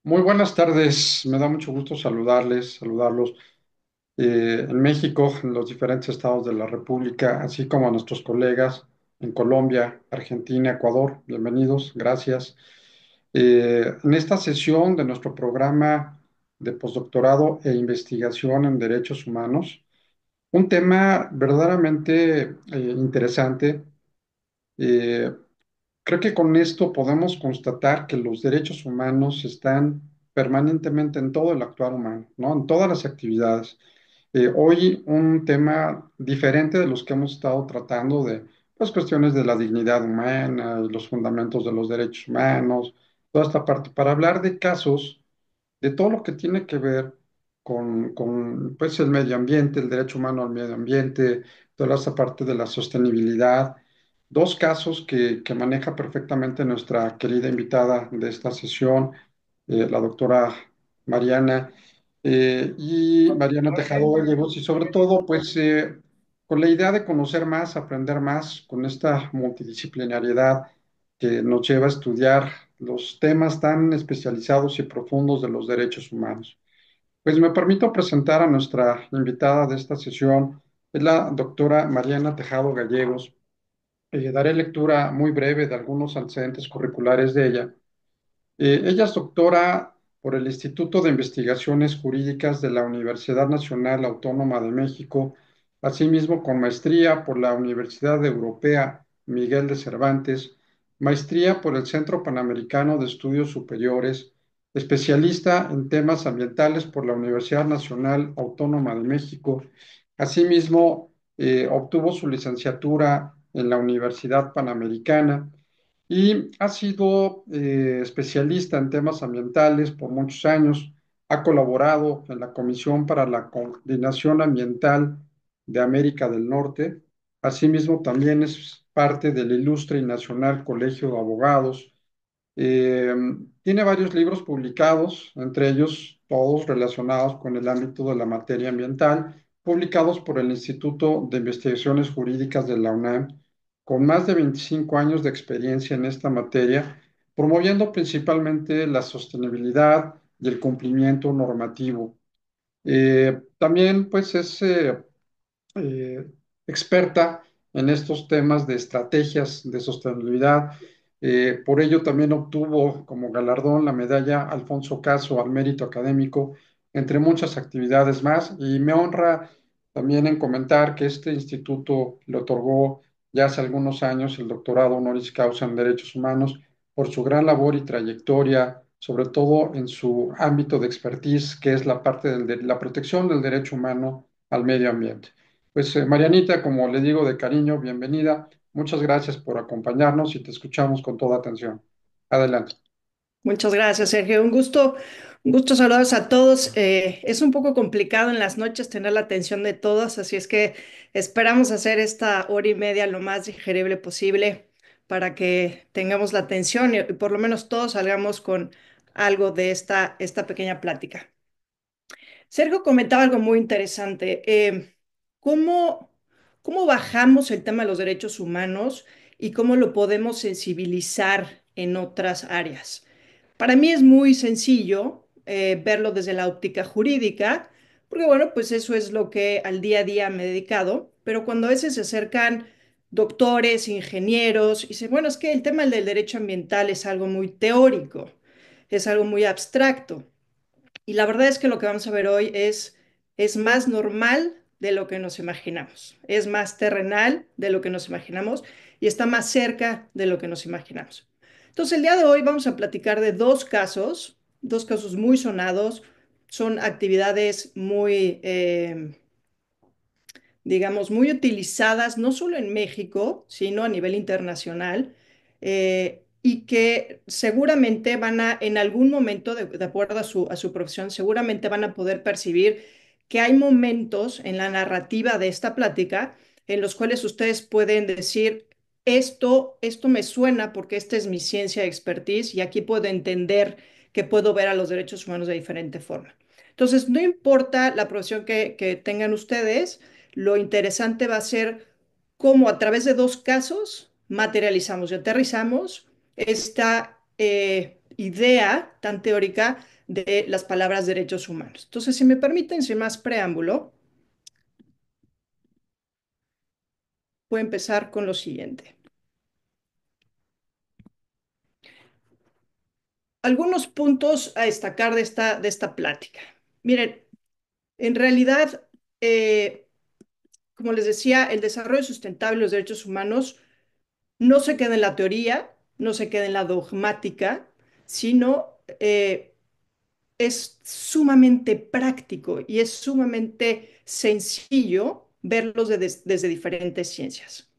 Muy buenas tardes, me da mucho gusto saludarlos en México, en los diferentes estados de la República, así como a nuestros colegas en Colombia, Argentina, Ecuador. Bienvenidos, gracias. En esta sesión de nuestro programa de postdoctorado e investigación en derechos humanos, un tema verdaderamente interesante. eh, Creo que con esto podemos constatar que los derechos humanos están permanentemente en todo el actuar humano, ¿no? En todas las actividades. Hoy un tema diferente de los que hemos estado tratando de las cuestiones de la dignidad humana, los fundamentos de los derechos humanos, toda esta parte, para hablar de casos de todo lo que tiene que ver con pues, el medio ambiente, el derecho humano al medio ambiente, toda esa parte de la sostenibilidad. Dos casos que maneja perfectamente nuestra querida invitada de esta sesión, la doctora Mariana, y Mariana Tejado Gallegos, y sobre todo, pues, con la idea de conocer más, aprender más, con esta multidisciplinariedad que nos lleva a estudiar los temas tan especializados y profundos de los derechos humanos. Pues me permito presentar a nuestra invitada de esta sesión, es la doctora Mariana Tejado Gallegos. Daré lectura muy breve de algunos antecedentes curriculares de ella. Ella es doctora por el Instituto de Investigaciones Jurídicas de la Universidad Nacional Autónoma de México, asimismo con maestría por la Universidad Europea Miguel de Cervantes, maestría por el Centro Panamericano de Estudios Superiores, especialista en temas ambientales por la Universidad Nacional Autónoma de México. Asimismo, obtuvo su licenciatura en la Universidad Panamericana y ha sido especialista en temas ambientales por muchos años. Ha colaborado en la Comisión para la Coordinación Ambiental de América del Norte. Asimismo, también es parte del Ilustre y Nacional Colegio de Abogados. Eh, Tiene varios libros publicados, entre ellos todos relacionados con el ámbito de la materia ambiental, publicados por el Instituto de Investigaciones Jurídicas de la UNAM, con más de 25 años de experiencia en esta materia, promoviendo principalmente la sostenibilidad y el cumplimiento normativo. También, pues, es eh, experta en estos temas de estrategias de sostenibilidad. Por ello también obtuvo como galardón la medalla Alfonso Caso al mérito académico, entre muchas actividades más. Y me honra también en comentar que este instituto le otorgó ya hace algunos años el doctorado honoris causa en Derechos Humanos por su gran labor y trayectoria, sobre todo en su ámbito de expertise, que es la parte de la protección del derecho humano al medio ambiente. Pues Marianita, como le digo de cariño, bienvenida. Muchas gracias por acompañarnos y te escuchamos con toda atención. Adelante. Muchas gracias, Sergio. Un gusto saludarlos a todos. Es un poco complicado en las noches tener la atención de todos, así es que esperamos hacer esta hora y media lo más digerible posible para que tengamos la atención y por lo menos todos salgamos con algo de esta pequeña plática. Sergio comentaba algo muy interesante. ¿Cómo, cómo bajamos el tema de los derechos humanos y cómo lo podemos sensibilizar en otras áreas? Para mí es muy sencillo verlo desde la óptica jurídica, porque bueno, pues eso es lo que al día a día me he dedicado, pero cuando a veces se acercan doctores, ingenieros, y dicen, bueno, es que el tema del derecho ambiental es algo muy teórico, es algo muy abstracto. Y la verdad es que lo que vamos a ver hoy es más normal de lo que nos imaginamos, es más terrenal de lo que nos imaginamos y está más cerca de lo que nos imaginamos. Entonces, el día de hoy vamos a platicar de dos casos muy sonados, son actividades muy, digamos, muy utilizadas no solo en México, sino a nivel internacional, y que seguramente van a, en algún momento, de acuerdo a su profesión, seguramente van a poder percibir que hay momentos en la narrativa de esta plática en los cuales ustedes pueden decir, esto me suena porque esta es mi ciencia de expertise y aquí puedo entender que puedo ver a los derechos humanos de diferente forma. Entonces, no importa la profesión que tengan ustedes, lo interesante va a ser cómo a través de dos casos materializamos y aterrizamos esta idea tan teórica de las palabras derechos humanos. Entonces, si me permiten, sin más preámbulo, voy a empezar con lo siguiente. Algunos puntos a destacar de esta plática. Miren, en realidad, como les decía, el desarrollo sustentable y los derechos humanos no se queda en la teoría, no se queda en la dogmática, sino es sumamente práctico y es sumamente sencillo verlos desde diferentes ciencias.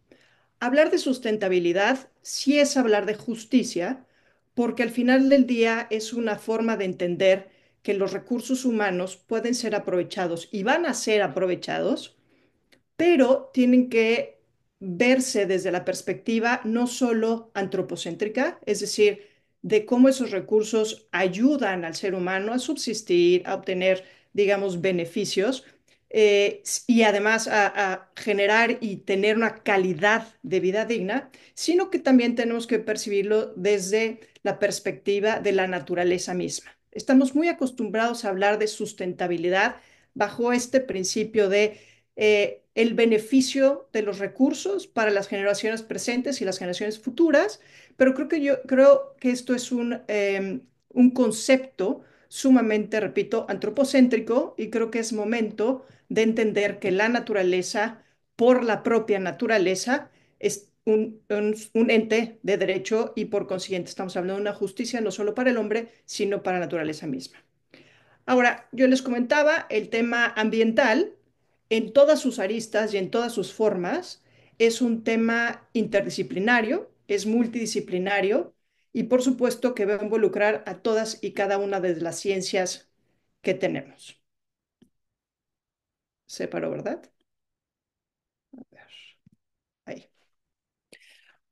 Hablar de sustentabilidad sí es hablar de justicia, porque al final del día es una forma de entender que los recursos humanos pueden ser aprovechados y van a ser aprovechados, pero tienen que verse desde la perspectiva no solo antropocéntrica, es decir, de cómo esos recursos ayudan al ser humano a subsistir, a obtener, digamos, beneficios, y además a generar y tener una calidad de vida digna, sino que también tenemos que percibirlo desde la perspectiva de la naturaleza misma. Estamos muy acostumbrados a hablar de sustentabilidad bajo este principio de el beneficio de los recursos para las generaciones presentes y las generaciones futuras, pero yo creo que esto es un concepto sumamente, repito, antropocéntrico, y creo que es momento de entender que la naturaleza, por la propia naturaleza, es un ente de derecho, y por consiguiente estamos hablando de una justicia no solo para el hombre, sino para la naturaleza misma. Ahora, yo les comentaba el tema ambiental en todas sus aristas y en todas sus formas. Es un tema interdisciplinario, es multidisciplinario, y por supuesto que va a involucrar a todas y cada una de las ciencias que tenemos. Separó, ¿verdad? A ver, ahí.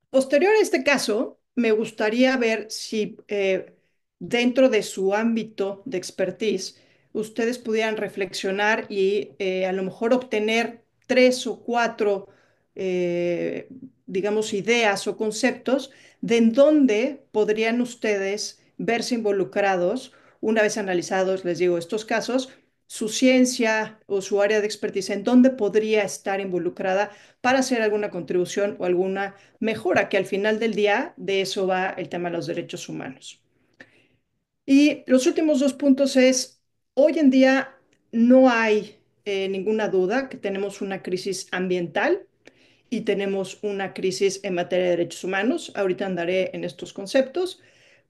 Posterior a este caso, me gustaría ver si dentro de su ámbito de expertise ustedes pudieran reflexionar y a lo mejor obtener tres o cuatro, eh, digamos, ideas o conceptos de en dónde podrían ustedes verse involucrados una vez analizados, les digo, estos casos, su ciencia o su área de expertise, en dónde podría estar involucrada para hacer alguna contribución o alguna mejora, que al final del día de eso va el tema de los derechos humanos. Y los últimos dos puntos es, hoy en día no hay ninguna duda que tenemos una crisis ambiental y tenemos una crisis en materia de derechos humanos. Ahorita andaré en estos conceptos,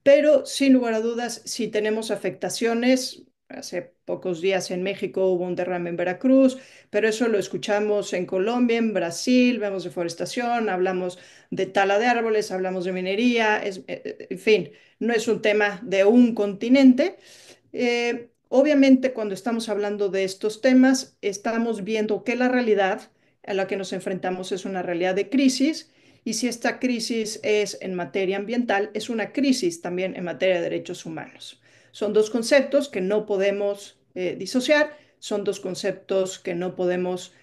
pero sin lugar a dudas, si tenemos afectaciones. Hace pocos días en México hubo un derrame en Veracruz, pero eso lo escuchamos en Colombia, en Brasil, vemos deforestación, hablamos de tala de árboles, hablamos de minería, en fin, no es un tema de un continente. Obviamente, cuando estamos hablando de estos temas, estamos viendo que la realidad a la que nos enfrentamos es una realidad de crisis, y si esta crisis es en materia ambiental, es una crisis también en materia de derechos humanos. Son dos conceptos que no podemos disociar, son dos conceptos que no podemos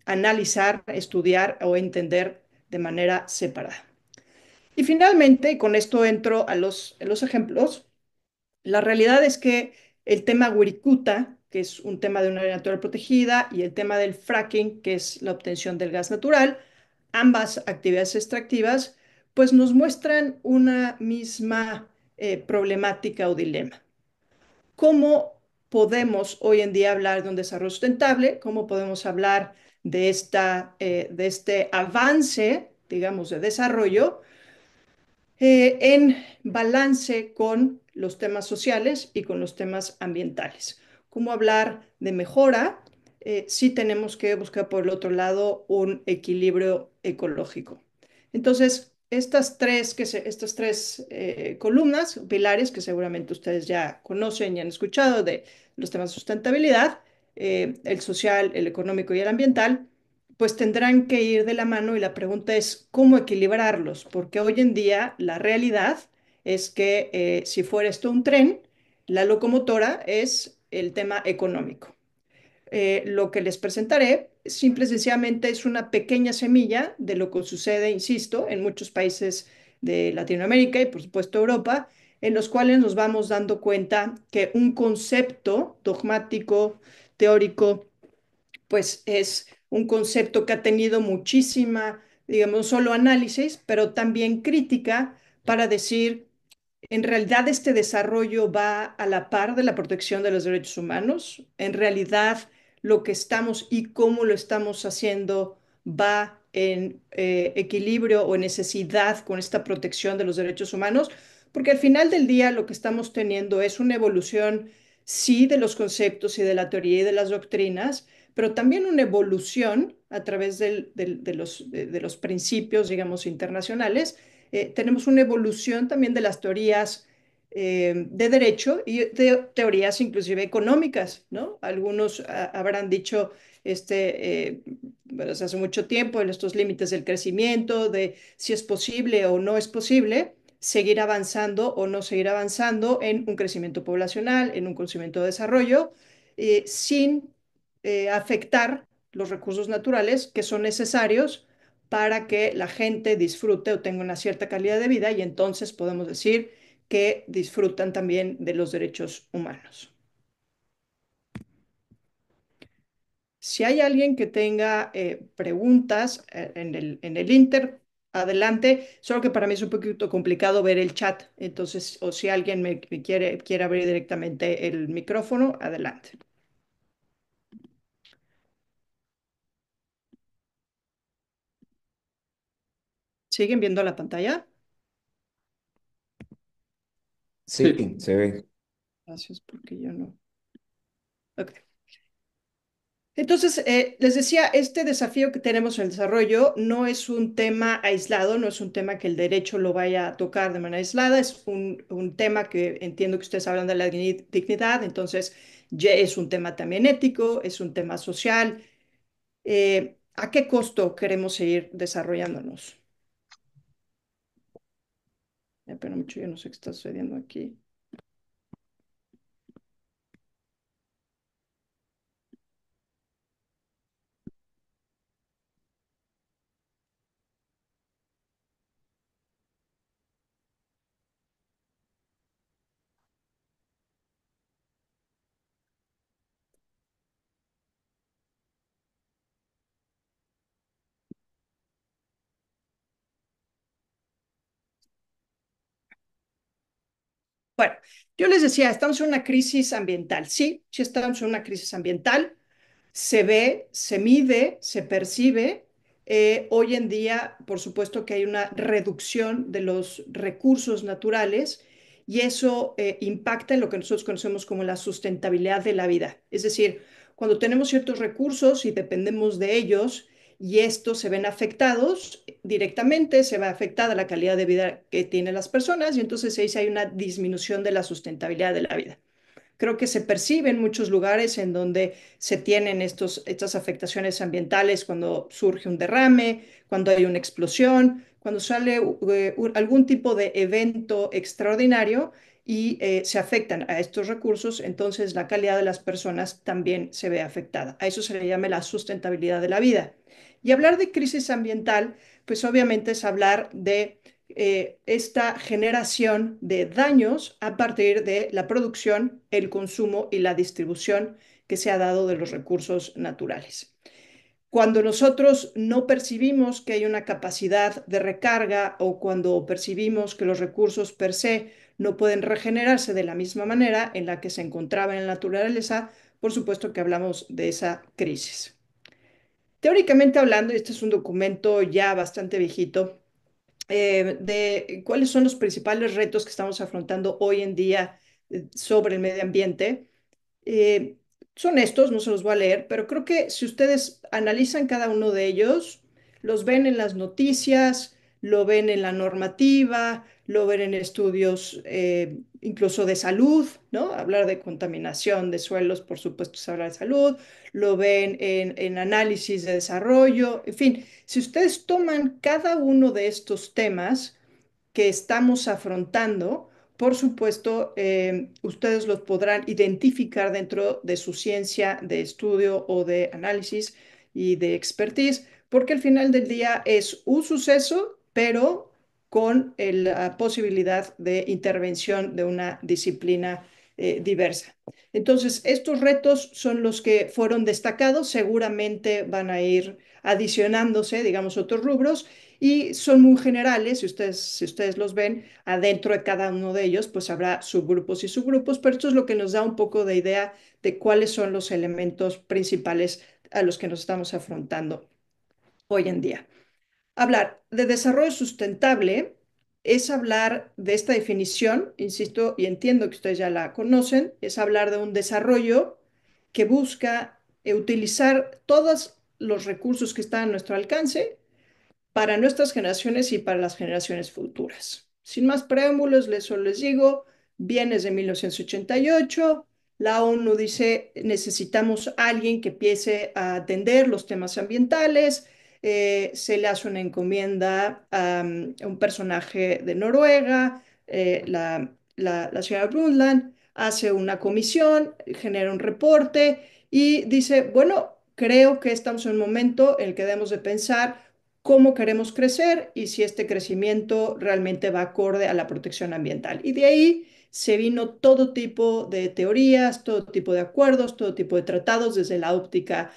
analizar, estudiar o entender de manera separada. Y finalmente, y con esto entro a los ejemplos, la realidad es que el tema Wirikuta, que es un tema de una área natural protegida, y el tema del fracking, que es la obtención del gas natural, ambas actividades extractivas, pues nos muestran una misma problemática o dilema. ¿Cómo podemos hoy en día hablar de un desarrollo sustentable? ¿Cómo podemos hablar de este avance, digamos, de desarrollo en balance con los temas sociales y con los temas ambientales? ¿Cómo hablar de mejora si tenemos que buscar por el otro lado un equilibrio ecológico? Entonces, estas tres columnas, pilares que seguramente ustedes ya conocen y han escuchado de los temas de sustentabilidad, el social, el económico y el ambiental, pues tendrán que ir de la mano, y la pregunta es cómo equilibrarlos, porque hoy en día la realidad es que si fuera esto un tren, la locomotora es el tema económico. Lo que les presentaré simple y sencillamente es una pequeña semilla de lo que sucede, insisto, en muchos países de Latinoamérica y por supuesto Europa, en los cuales nos vamos dando cuenta que un concepto dogmático, teórico, pues es un concepto que ha tenido muchísima, digamos, no solo análisis, pero también crítica para decir, en realidad este desarrollo va a la par de la protección de los derechos humanos. En realidad lo que estamos y cómo lo estamos haciendo va en equilibrio o en necesidad con esta protección de los derechos humanos, porque al final del día lo que estamos teniendo es una evolución, sí, de los conceptos y de la teoría y de las doctrinas, pero también una evolución a través de los principios, digamos, internacionales. Tenemos una evolución también de las teorías de derecho y de teorías inclusive económicas, ¿no? Algunos habrán dicho, bueno, hace mucho tiempo, en estos límites del crecimiento, de si es posible o no es posible seguir avanzando o no seguir avanzando en un crecimiento poblacional, en un crecimiento de desarrollo, sin afectar los recursos naturales que son necesarios para que la gente disfrute o tenga una cierta calidad de vida y entonces podemos decir que disfrutan también de los derechos humanos. Si hay alguien que tenga preguntas en el Inter, adelante. Solo que para mí es un poquito complicado ver el chat. Entonces, o si alguien me quiere abrir directamente el micrófono, adelante. ¿Siguen viendo la pantalla? Sí, Sí, se ve. Gracias, porque yo no. Ok. Entonces, les decía, este desafío que tenemos en el desarrollo no es un tema aislado, no es un tema que el derecho lo vaya a tocar de manera aislada, es un tema que entiendo que ustedes hablan de la dignidad, entonces ya es un tema también ético, es un tema social. ¿A qué costo queremos seguir desarrollándonos? Pero mucho, yo no sé qué está sucediendo aquí. Bueno, yo les decía, estamos en una crisis ambiental. Sí, sí estamos en una crisis ambiental. Se ve, se mide, se percibe. Hoy en día, por supuesto que hay una reducción de los recursos naturales y eso impacta en lo que nosotros conocemos como la sustentabilidad de la vida. Es decir, cuando tenemos ciertos recursos y dependemos de ellos y estos se ven afectados directamente, se va afectada la calidad de vida que tienen las personas y entonces ahí sí hay una disminución de la sustentabilidad de la vida. Creo que se percibe en muchos lugares en donde se tienen estas afectaciones ambientales cuando surge un derrame, cuando hay una explosión, cuando sale algún tipo de evento extraordinario y se afectan a estos recursos, entonces la calidad de las personas también se ve afectada. A eso se le llama la sustentabilidad de la vida. Y hablar de crisis ambiental, pues obviamente es hablar de esta generación de daños a partir de la producción, el consumo y la distribución que se ha dado de los recursos naturales. Cuando nosotros no percibimos que hay una capacidad de recarga o cuando percibimos que los recursos per se no pueden regenerarse de la misma manera en la que se encontraba en la naturaleza, por supuesto que hablamos de esa crisis. Teóricamente hablando, este es un documento ya bastante viejito, de cuáles son los principales retos que estamos afrontando hoy en día sobre el medio ambiente. Eh, Son estos, no se los voy a leer, pero creo que si ustedes analizan cada uno de ellos, los ven en las noticias, lo ven en la normativa, lo ven en estudios incluso de salud, ¿no? Hablar de contaminación de suelos, por supuesto, es hablar de salud, lo ven en análisis de desarrollo, en fin, si ustedes toman cada uno de estos temas, que estamos afrontando, por supuesto, ustedes los podrán identificar dentro de su ciencia de estudio o de análisis y de expertise, porque al final del día es un suceso, pero con la posibilidad de intervención de una disciplina diversa. Entonces, estos retos son los que fueron destacados, seguramente van a ir adicionándose, digamos, otros rubros y son muy generales, si ustedes los ven, adentro de cada uno de ellos, pues habrá subgrupos y subgrupos, pero esto es lo que nos da un poco de idea de cuáles son los elementos principales a los que nos estamos afrontando hoy en día. Hablar de desarrollo sustentable es hablar de esta definición, insisto, y entiendo que ustedes ya la conocen, es hablar de un desarrollo que busca utilizar todos los recursos que están a nuestro alcance para nuestras generaciones y para las generaciones futuras. Sin más preámbulos, solo les digo, viene de 1988, la ONU dice necesitamos a alguien que empiece a atender los temas ambientales, se le hace una encomienda a un personaje de Noruega, la señora Brundtland, hace una comisión, genera un reporte y dice, bueno, creo que estamos en un momento en el que debemos de pensar cómo queremos crecer y si este crecimiento realmente va acorde a la protección ambiental. Y de ahí se vino todo tipo de teorías, todo tipo de acuerdos, todo tipo de tratados desde la óptica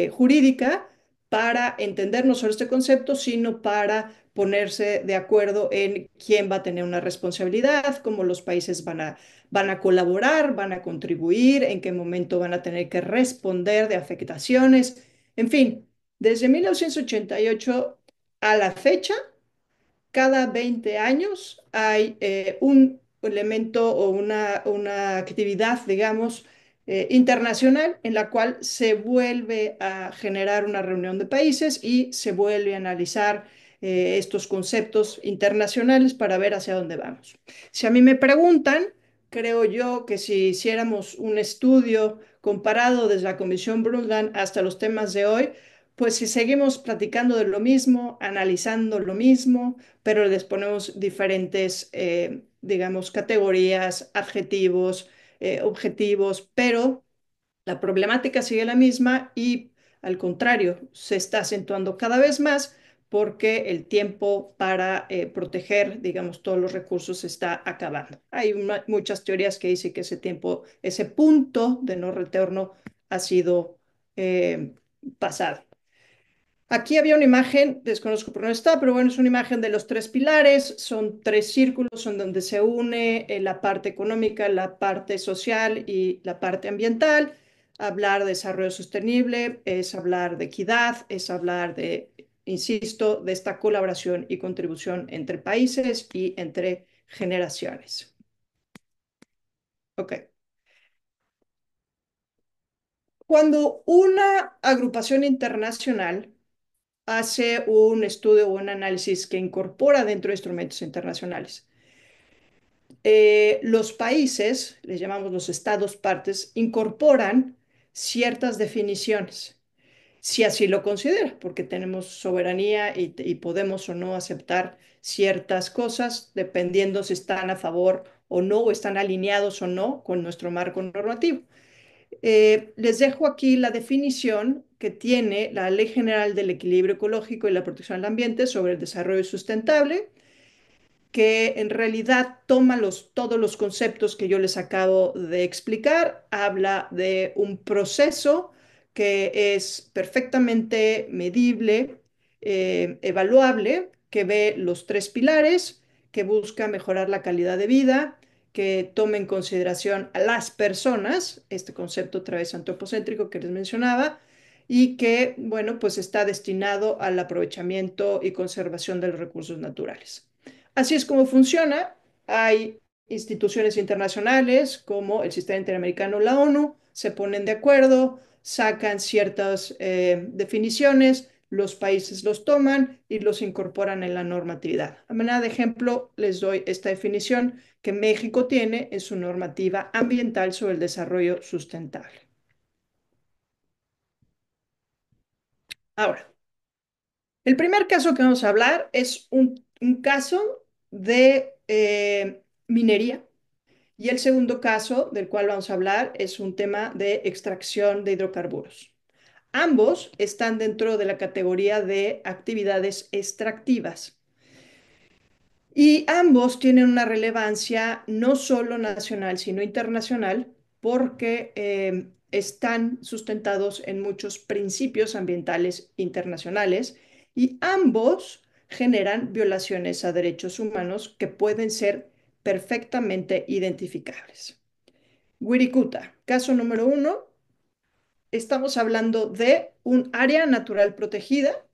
jurídica para entender no solo este concepto, sino para ponerse de acuerdo en quién va a tener una responsabilidad, cómo los países van a colaborar, van a contribuir, en qué momento van a tener que responder de afectaciones, en fin. Desde 1988 a la fecha, cada 20 años hay un elemento o una actividad, digamos, internacional en la cual se vuelve a generar una reunión de países y se vuelve a analizar estos conceptos internacionales para ver hacia dónde vamos. Si a mí me preguntan, creo yo que si hiciéramos un estudio comparado desde la Comisión Brundtland hasta los temas de hoy, pues si seguimos platicando de lo mismo, analizando lo mismo, pero les ponemos diferentes, digamos, categorías, adjetivos, objetivos, pero la problemática sigue la misma y al contrario, se está acentuando cada vez más porque el tiempo para proteger, digamos, todos los recursos se está acabando. Hay muchas teorías que dicen que ese tiempo, ese punto de no retorno ha sido pasado. Aquí había una imagen, desconozco por dónde está, pero bueno, es una imagen de los tres pilares, son tres círculos son donde se une la parte económica, la parte social y la parte ambiental. Hablar de desarrollo sostenible es hablar de equidad, es hablar de, insisto, de esta colaboración y contribución entre países y entre generaciones. Ok. Cuando una agrupación internacional hace un estudio o un análisis que incorpora dentro de instrumentos internacionales. Los países, les llamamos los estados partes, incorporan ciertas definiciones, si así lo considera, porque tenemos soberanía y podemos o no aceptar ciertas cosas dependiendo si están a favor o no, o están alineados o no con nuestro marco normativo. Les dejo aquí la definición que tiene la Ley General del Equilibrio Ecológico y la Protección al Ambiente sobre el desarrollo sustentable, que en realidad toma todos los conceptos que yo les acabo de explicar, habla de un proceso que es perfectamente medible, evaluable, que ve los tres pilares, que busca mejorar la calidad de vida, que tome en consideración a las personas, este concepto otra vez antropocéntrico que les mencionaba, y que, bueno, pues está destinado al aprovechamiento y conservación de los recursos naturales. Así es como funciona. Hay instituciones internacionales como el Sistema Interamericano, la ONU, se ponen de acuerdo, sacan ciertas definiciones, los países los toman y los incorporan en la normatividad. A manera de ejemplo, les doy esta definición que México tiene en su normativa ambiental sobre el desarrollo sustentable. Ahora, el primer caso que vamos a hablar es un caso de minería. Y el segundo caso del cual vamos a hablar es un tema de extracción de hidrocarburos. Ambos están dentro de la categoría de actividades extractivas. Y ambos tienen una relevancia no solo nacional, sino internacional, porque están sustentados en muchos principios ambientales internacionales y ambos generan violaciones a derechos humanos que pueden ser perfectamente identificables. Wirikuta, caso número uno, estamos hablando de un área natural protegida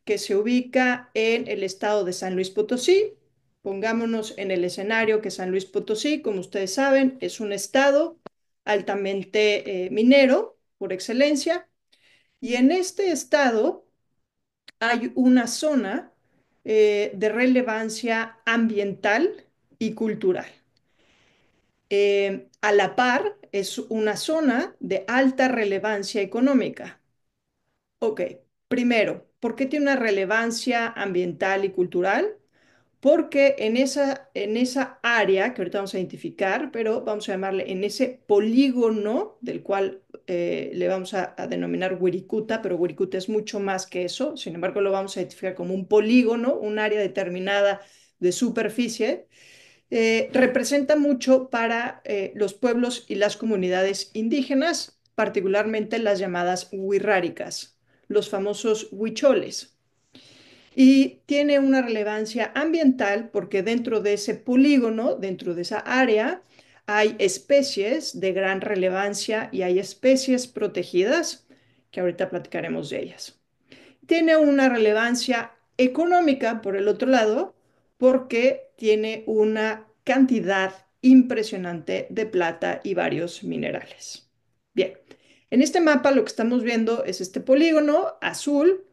que se ubica en el estado de San Luis Potosí. Pongámonos en el escenario que San Luis Potosí, como ustedes saben, es un estado altamente minero por excelencia. Y en este estado hay una zona de relevancia ambiental y cultural. A la par, es una zona de alta relevancia económica. Ok, primero, ¿por qué tiene una relevancia ambiental y cultural? Porque en esa área que ahorita vamos a identificar, pero vamos a llamarle en ese polígono del cual le vamos a denominar Wirikuta, pero Wirikuta es mucho más que eso, sin embargo lo vamos a identificar como un polígono, un área determinada de superficie, representa mucho para los pueblos y las comunidades indígenas, particularmente las llamadas wixárikas, los famosos huicholes. Y tiene una relevancia ambiental porque dentro de ese polígono, dentro de esa área, hay especies de gran relevancia y hay especies protegidas, que ahorita platicaremos de ellas. Tiene una relevancia económica, por el otro lado, porque tiene una cantidad impresionante de plata y varios minerales. Bien, en este mapa lo que estamos viendo es este polígono azul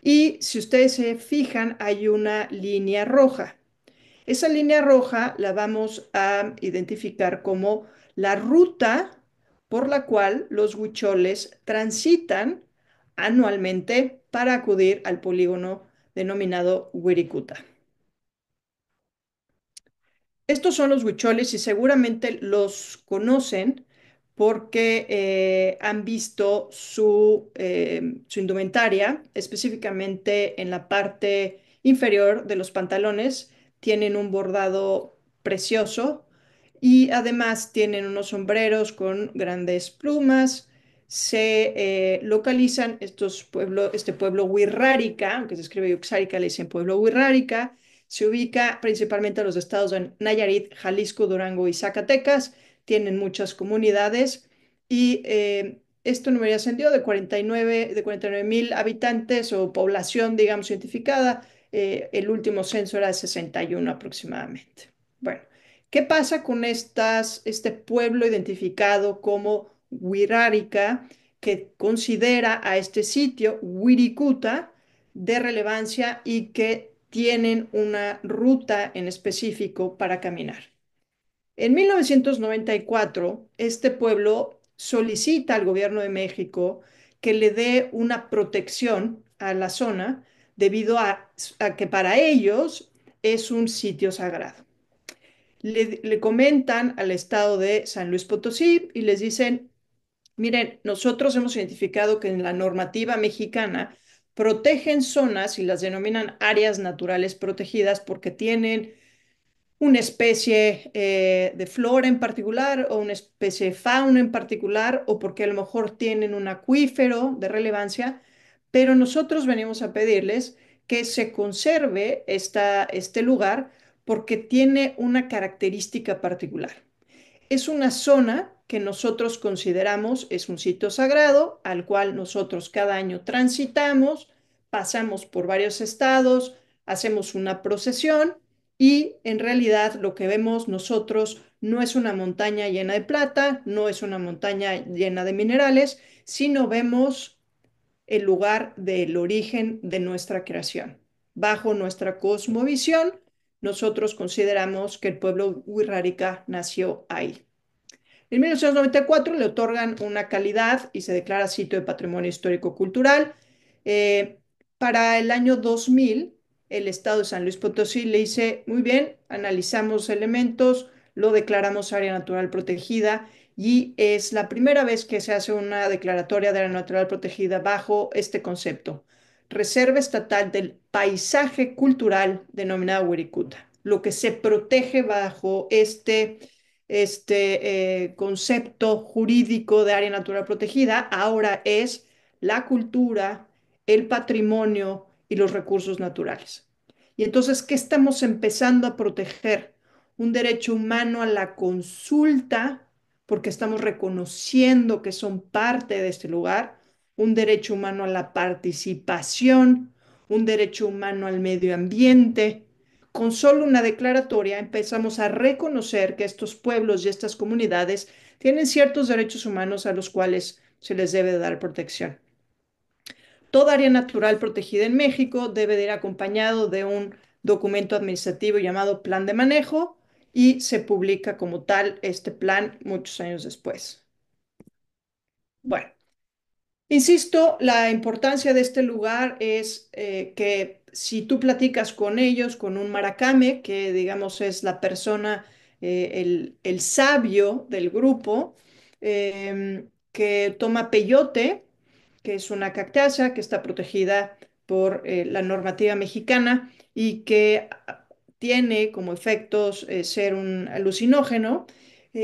y si ustedes se fijan hay una línea roja. Esa línea roja la vamos a identificar como la ruta por la cual los huicholes transitan anualmente para acudir al polígono denominado Wirikuta. Estos son los huicholes y seguramente los conocen porque han visto su indumentaria, específicamente en la parte inferior de los pantalones. Tienen un bordado precioso y además tienen unos sombreros con grandes plumas. Se localizan este pueblo Wixárika, aunque se escribe Yuxárica, le dicen pueblo Wixárika. Se ubica principalmente en los estados de Nayarit, Jalisco, Durango y Zacatecas. Tienen muchas comunidades y esto número ascendió de 49.000 habitantes o población, digamos, identificada. El último censo era de 61 aproximadamente. Bueno, ¿qué pasa con este pueblo identificado como Wixárika que considera a este sitio Wirikuta de relevancia y que tienen una ruta en específico para caminar? En 1994, este pueblo solicita al gobierno de México que le dé una protección a la zona debido a que para ellos es un sitio sagrado. Le comentan al estado de San Luis Potosí y les dicen, miren, nosotros hemos identificado que en la normativa mexicana protegen zonas y las denominan áreas naturales protegidas porque tienen una especie de flora en particular o una especie de fauna en particular o porque a lo mejor tienen un acuífero de relevancia, pero nosotros venimos a pedirles que se conserve este lugar porque tiene una característica particular. Es una zona que nosotros consideramos es un sitio sagrado al cual nosotros cada año transitamos, pasamos por varios estados, hacemos una procesión y en realidad lo que vemos nosotros no es una montaña llena de plata, no es una montaña llena de minerales, sino vemos el lugar del origen de nuestra creación. Bajo nuestra cosmovisión, nosotros consideramos que el pueblo Wixárika nació ahí. En 1994 le otorgan una calidad y se declara sitio de patrimonio histórico-cultural. Eh, para el año 2000, el Estado de San Luis Potosí le dice, muy bien, analizamos elementos, lo declaramos área natural protegida y es la primera vez que se hace una declaratoria de área natural protegida bajo este concepto. Reserva Estatal del Paisaje Cultural denominada Wirikuta. lo que se protege bajo este concepto jurídico de área natural protegida ahora es la cultura, el patrimonio y los recursos naturales. Y entonces, ¿qué estamos empezando a proteger? Un derecho humano a la consulta, porque estamos reconociendo que son parte de este lugar, un derecho humano a la participación, un derecho humano al medio ambiente. Con solo una declaratoria empezamos a reconocer que estos pueblos y estas comunidades tienen ciertos derechos humanos a los cuales se les debe dar protección. Toda área natural protegida en México debe de ir acompañado de un documento administrativo llamado plan de manejo y se publica como tal este plan muchos años después. Bueno, insisto, la importancia de este lugar es que si tú platicas con ellos, con un maracame, que digamos es la persona, el sabio del grupo, que toma peyote, que es una cactácea que está protegida por la normativa mexicana y que tiene como efectos ser un alucinógeno.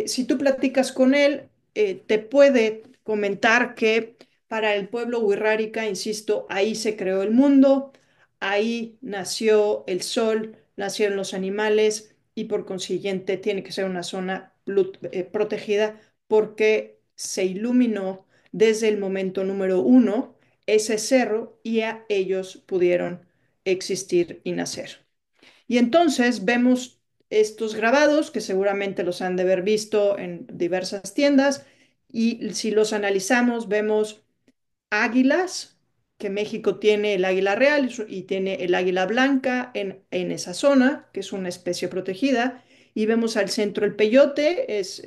Si tú platicas con él, te puede comentar que para el pueblo wixárika, insisto, ahí se creó el mundo, ahí nació el sol, nacieron los animales y por consiguiente tiene que ser una zona protegida porque se iluminó desde el momento número uno ese cerro y a ellos pudieron existir y nacer. Y entonces vemos estos grabados que seguramente los han de haber visto en diversas tiendas y si los analizamos vemos águilas, que México tiene el águila real y tiene el águila blanca en esa zona, que es una especie protegida, y vemos al centro el peyote, es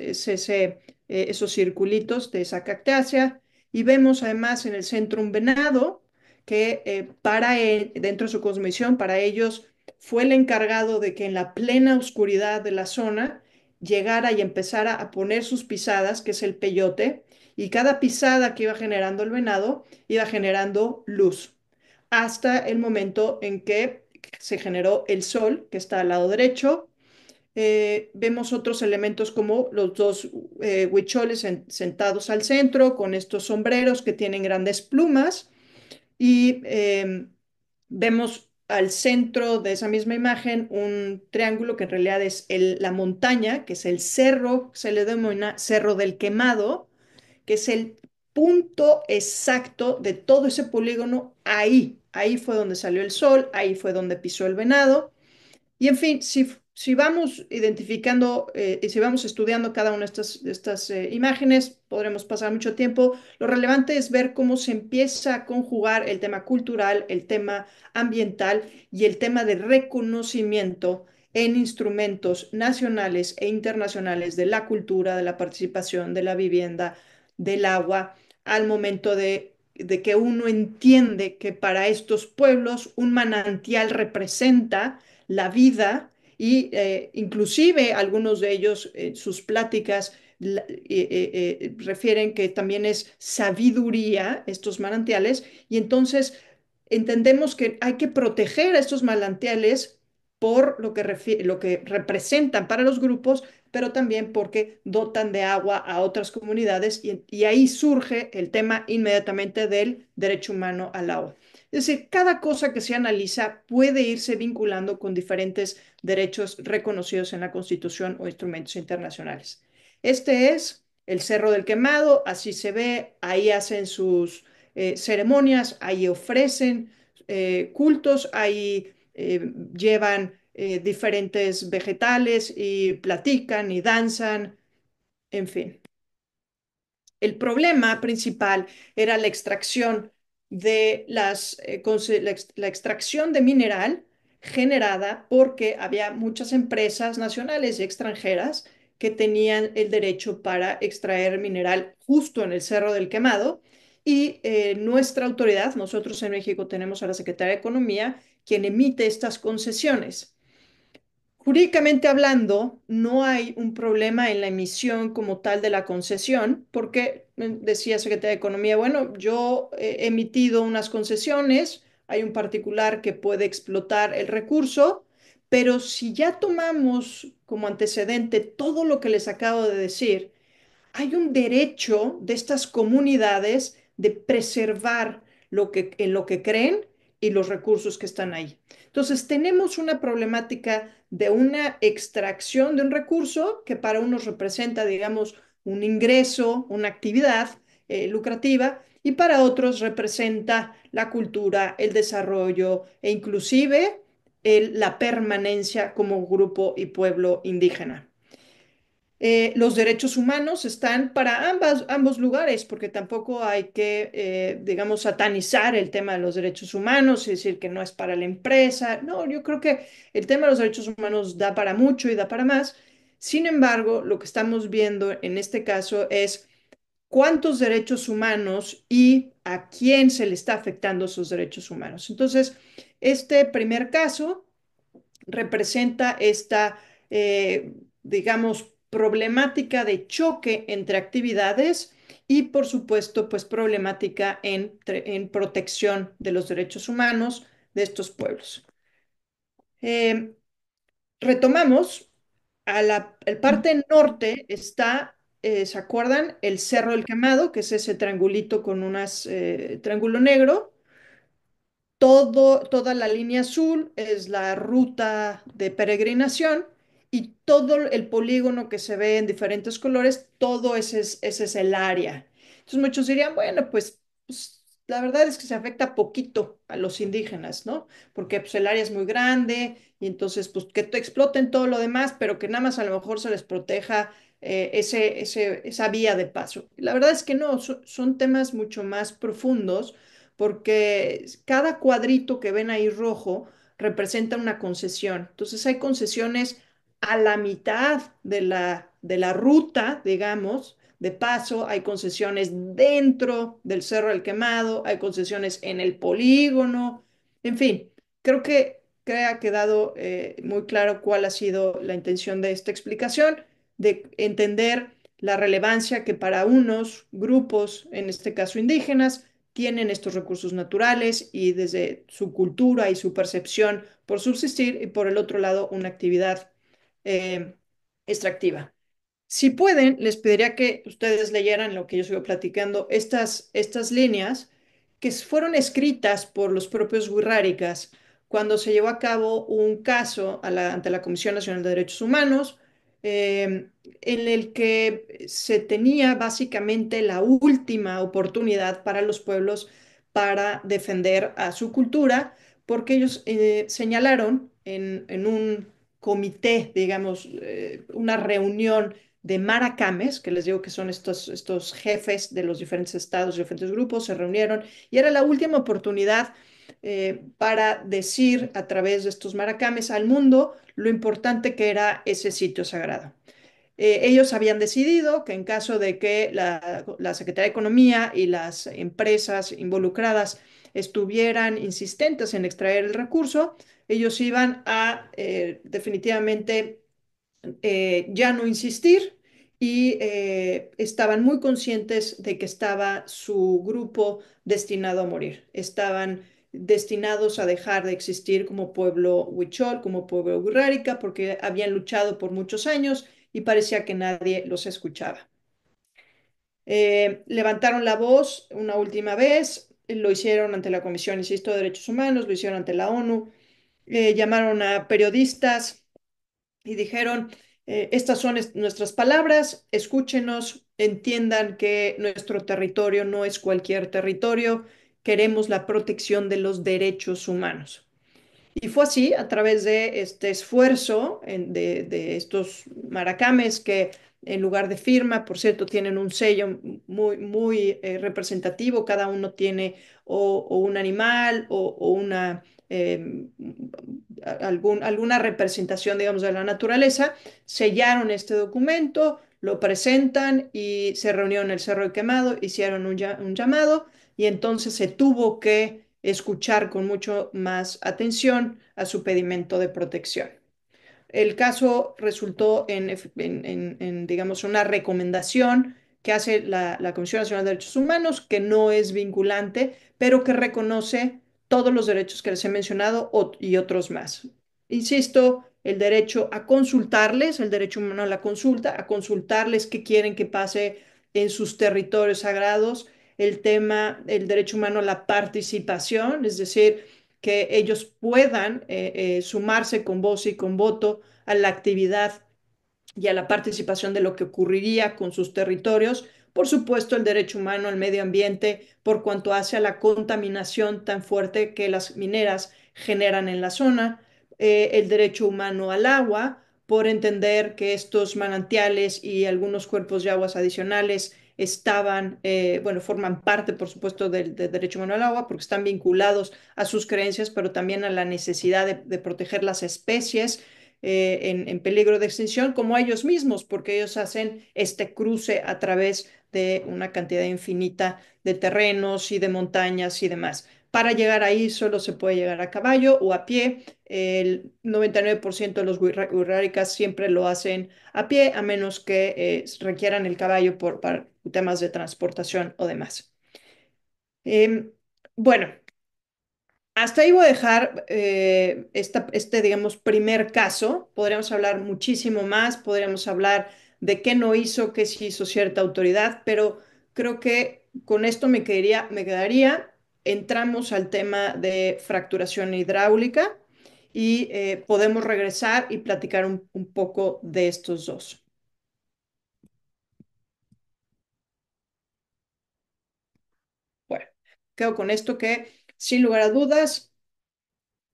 esos circulitos de esa cactácea, y vemos además en el centro un venado, que para él, dentro de su cosmovisión, para ellos fue el encargado de que en la plena oscuridad de la zona llegara y empezara a poner sus pisadas, que es el peyote, y cada pisada que iba generando el venado iba generando luz, hasta el momento en que se generó el sol, que está al lado derecho. Vemos otros elementos como los dos huicholes sentados al centro, con estos sombreros que tienen grandes plumas, y vemos al centro de esa misma imagen un triángulo que en realidad es la montaña, que es el cerro, se le denomina Cerro del Quemado, que es el punto exacto de todo ese polígono ahí. Ahí fue donde salió el sol, ahí fue donde pisó el venado. Y en fin, si vamos identificando y si vamos estudiando cada una de estas imágenes, podremos pasar mucho tiempo. Lo relevante es ver cómo se empieza a conjugar el tema cultural, el tema ambiental y el tema de reconocimiento en instrumentos nacionales e internacionales de la cultura, de la participación, de la vivienda, del agua, al momento de que uno entiende que para estos pueblos un manantial representa la vida y inclusive algunos de ellos, sus pláticas refieren que también es sabiduría estos manantiales y entonces entendemos que hay que proteger a estos manantiales por lo que representan para los grupos, pero también porque dotan de agua a otras comunidades y ahí surge el tema inmediatamente del derecho humano al agua. Es decir, cada cosa que se analiza puede irse vinculando con diferentes derechos reconocidos en la Constitución o instrumentos internacionales. Este es el Cerro del Quemado, así se ve, ahí hacen sus ceremonias, ahí ofrecen cultos, ahí llevan diferentes vegetales y platican y danzan, en fin. El problema principal era la extracción la extracción de mineral generada porque había muchas empresas nacionales y extranjeras que tenían el derecho para extraer mineral justo en el Cerro del Quemado y nuestra autoridad, nosotros en México tenemos a la Secretaría de Economía, quien emite estas concesiones. Jurídicamente hablando, no hay un problema en la emisión como tal de la concesión, porque decía Secretaría de Economía, bueno, yo he emitido unas concesiones, hay un particular que puede explotar el recurso, Pero si ya tomamos como antecedente todo lo que les acabo de decir, hay un derecho de estas comunidades de preservar en lo que creen y los recursos que están ahí. Entonces, tenemos una problemática de una extracción de un recurso que para unos representa, digamos, un ingreso, una actividad lucrativa, y para otros representa la cultura, el desarrollo e inclusive la permanencia como grupo y pueblo indígena. Los derechos humanos están para ambos lugares, porque tampoco hay que, digamos, satanizar el tema de los derechos humanos y decir que no es para la empresa. No, yo creo que el tema de los derechos humanos da para mucho y da para más. Sin embargo, lo que estamos viendo en este caso es cuántos derechos humanos y a quién se le está afectando esos derechos humanos. Entonces, este primer caso representa esta, digamos, problemática de choque entre actividades y, por supuesto, pues problemática en protección de los derechos humanos de estos pueblos. Eh, Retomamos, el parte norte está, ¿se acuerdan? El Cerro del Quemado, que es ese triangulito con unas, triángulo negro. Toda la línea azul es la ruta de peregrinación y todo el polígono que se ve en diferentes colores, todo ese es el área. Entonces muchos dirían, bueno, pues, la verdad es que se afecta poquito a los indígenas, ¿no? Porque pues, el área es muy grande y entonces pues que exploten todo lo demás, pero que nada más a lo mejor se les proteja esa vía de paso. La verdad es que no, son temas mucho más profundos porque cada cuadrito que ven ahí rojo representa una concesión. Entonces hay concesiones a la mitad de la ruta, digamos, de paso, hay concesiones dentro del Cerro del Quemado, hay concesiones en el polígono, en fin, que ha quedado muy claro cuál ha sido la intención de esta explicación, de entender la relevancia que para unos grupos, en este caso indígenas, tienen estos recursos naturales y desde su cultura y su percepción por subsistir y por el otro lado una actividad eh, extractiva. Si pueden, les pediría que ustedes leyeran lo que yo sigo platicando, estas líneas que fueron escritas por los propios wixárikas cuando se llevó a cabo un caso ante la Comisión Nacional de Derechos Humanos, en el que se tenía básicamente la última oportunidad para los pueblos para defender a su cultura, porque ellos señalaron en un comité, digamos, una reunión de maracames, que les digo que son estos jefes de los diferentes estados, diferentes grupos, se reunieron y era la última oportunidad para decir a través de estos maracames al mundo lo importante que era ese sitio sagrado. Ellos habían decidido que en caso de que la Secretaría de Economía y las empresas involucradas estuvieran insistentes en extraer el recurso, ellos iban a definitivamente ya no insistir y estaban muy conscientes de que estaba su grupo destinado a morir. Estaban destinados a dejar de existir como pueblo huichol, como pueblo wixárika, porque habían luchado por muchos años y parecía que nadie los escuchaba. Levantaron la voz una última vez, lo hicieron ante la Comisión, insisto, de Derechos Humanos, lo hicieron ante la ONU, llamaron a periodistas y dijeron, estas son nuestras palabras, escúchenos, entiendan que nuestro territorio no es cualquier territorio, queremos la protección de los derechos humanos. Y fue así, a través de este esfuerzo de estos maracames que en lugar de firma, por cierto, tienen un sello muy representativo, cada uno tiene o un animal o una, alguna representación, digamos, de la naturaleza, sellaron este documento, lo presentan y se reunieron en el Cerro de Quemado, hicieron un llamado y entonces se tuvo que escuchar con mucho más atención a su pedimento de protección. El caso resultó digamos, una recomendación que hace la Comisión Nacional de Derechos Humanos, que no es vinculante, pero que reconoce todos los derechos que les he mencionado y otros más. insisto, el derecho a consultarles, el derecho humano a la consulta, a consultarles qué quieren que pase en sus territorios sagrados, el tema, el derecho humano a la participación, es decir, que ellos puedan sumarse con voz y con voto a la actividad y a la participación de lo que ocurriría con sus territorios. Por supuesto, el derecho humano al medio ambiente por cuanto hace a la contaminación tan fuerte que las mineras generan en la zona, el derecho humano al agua por entender que estos manantiales y algunos cuerpos de aguas adicionales estaban, bueno, forman parte, por supuesto, del derecho humano al agua, porque están vinculados a sus creencias, pero también a la necesidad de proteger las especies en peligro de extinción, como ellos mismos, porque ellos hacen este cruce a través de una cantidad infinita de terrenos y de montañas y demás. Para llegar ahí solo se puede llegar a caballo o a pie. El 99% de los wixárikas siempre lo hacen a pie, a menos que requieran el caballo para temas de transportación o demás. Eh, bueno, hasta ahí voy a dejar este, digamos, primer caso. Podríamos hablar muchísimo más, podríamos hablar de qué no hizo, qué sí hizo cierta autoridad, pero creo que con esto me quedaría. Entramos al tema de fracturación hidráulica y podemos regresar y platicar un poco de estos dos. Bueno, quedo con esto que, sin lugar a dudas,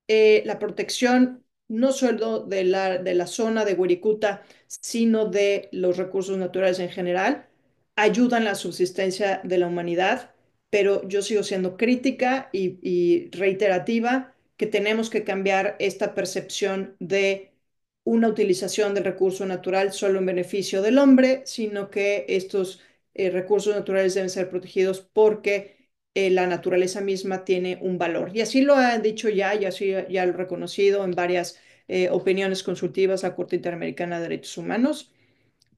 la protección no solo de la zona de Wirikuta, sino de los recursos naturales en general, ayudan a la subsistencia de la humanidad, pero yo sigo siendo crítica y reiterativa que tenemos que cambiar esta percepción de una utilización del recurso natural solo en beneficio del hombre, sino que estos recursos naturales deben ser protegidos porque la naturaleza misma tiene un valor. Y así lo han dicho ya, y así ya lo he reconocido en varias opiniones consultivas a la Corte Interamericana de Derechos Humanos,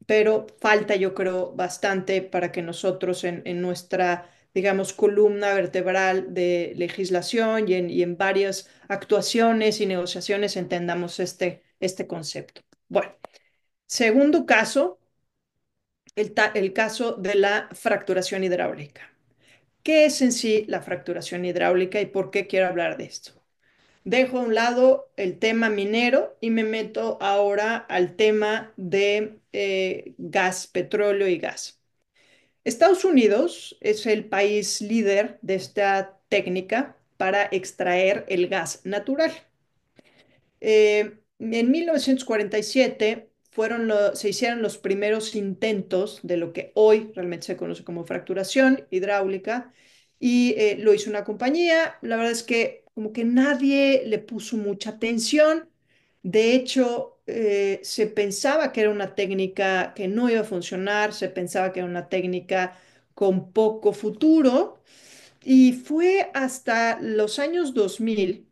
pero falta, yo creo, bastante para que nosotros en nuestra, digamos, columna vertebral de legislación y en varias actuaciones y negociaciones entendamos este concepto. Bueno, segundo caso, el caso de la fracturación hidráulica. ¿Qué es en sí la fracturación hidráulica y por qué quiero hablar de esto? Dejo a un lado el tema minero y me meto ahora al tema de gas, petróleo y gas. Estados Unidos es el país líder de esta técnica para extraer el gas natural. En 1947 se hicieron los primeros intentos de lo que hoy realmente se conoce como fracturación hidráulica y lo hizo una compañía. La verdad es que como que nadie le puso mucha atención. De hecho, se pensaba que era una técnica que no iba a funcionar, se pensaba que era una técnica con poco futuro y fue hasta los años 2000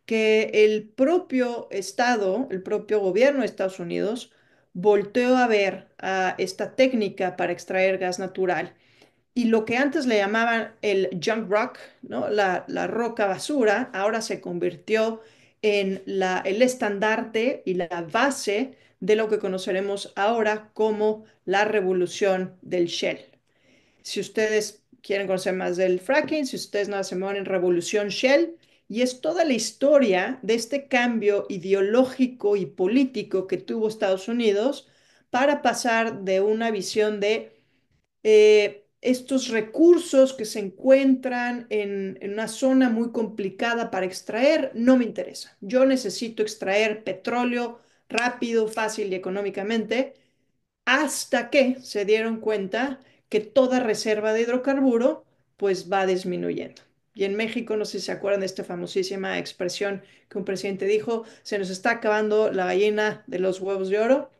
que el propio Estado, el propio gobierno de Estados Unidos, volteó a ver a esta técnica para extraer gas natural y lo que antes le llamaban el junk rock, ¿no? La roca basura, ahora se convirtió en el estandarte y la base de lo que conoceremos ahora como la revolución del Shell. Si ustedes quieren conocer más del fracking, si ustedes no se mueven en Revolución Shell, y es toda la historia de este cambio ideológico y político que tuvo Estados Unidos para pasar de una visión de estos recursos que se encuentran en una zona muy complicada para extraer, no me interesa. Yo necesito extraer petróleo rápido, fácil y económicamente hasta que se dieron cuenta que toda reserva de hidrocarburo pues va disminuyendo. Y en México, no sé si se acuerdan de esta famosísima expresión que un presidente dijo, se nos está acabando la gallina de los huevos de oro,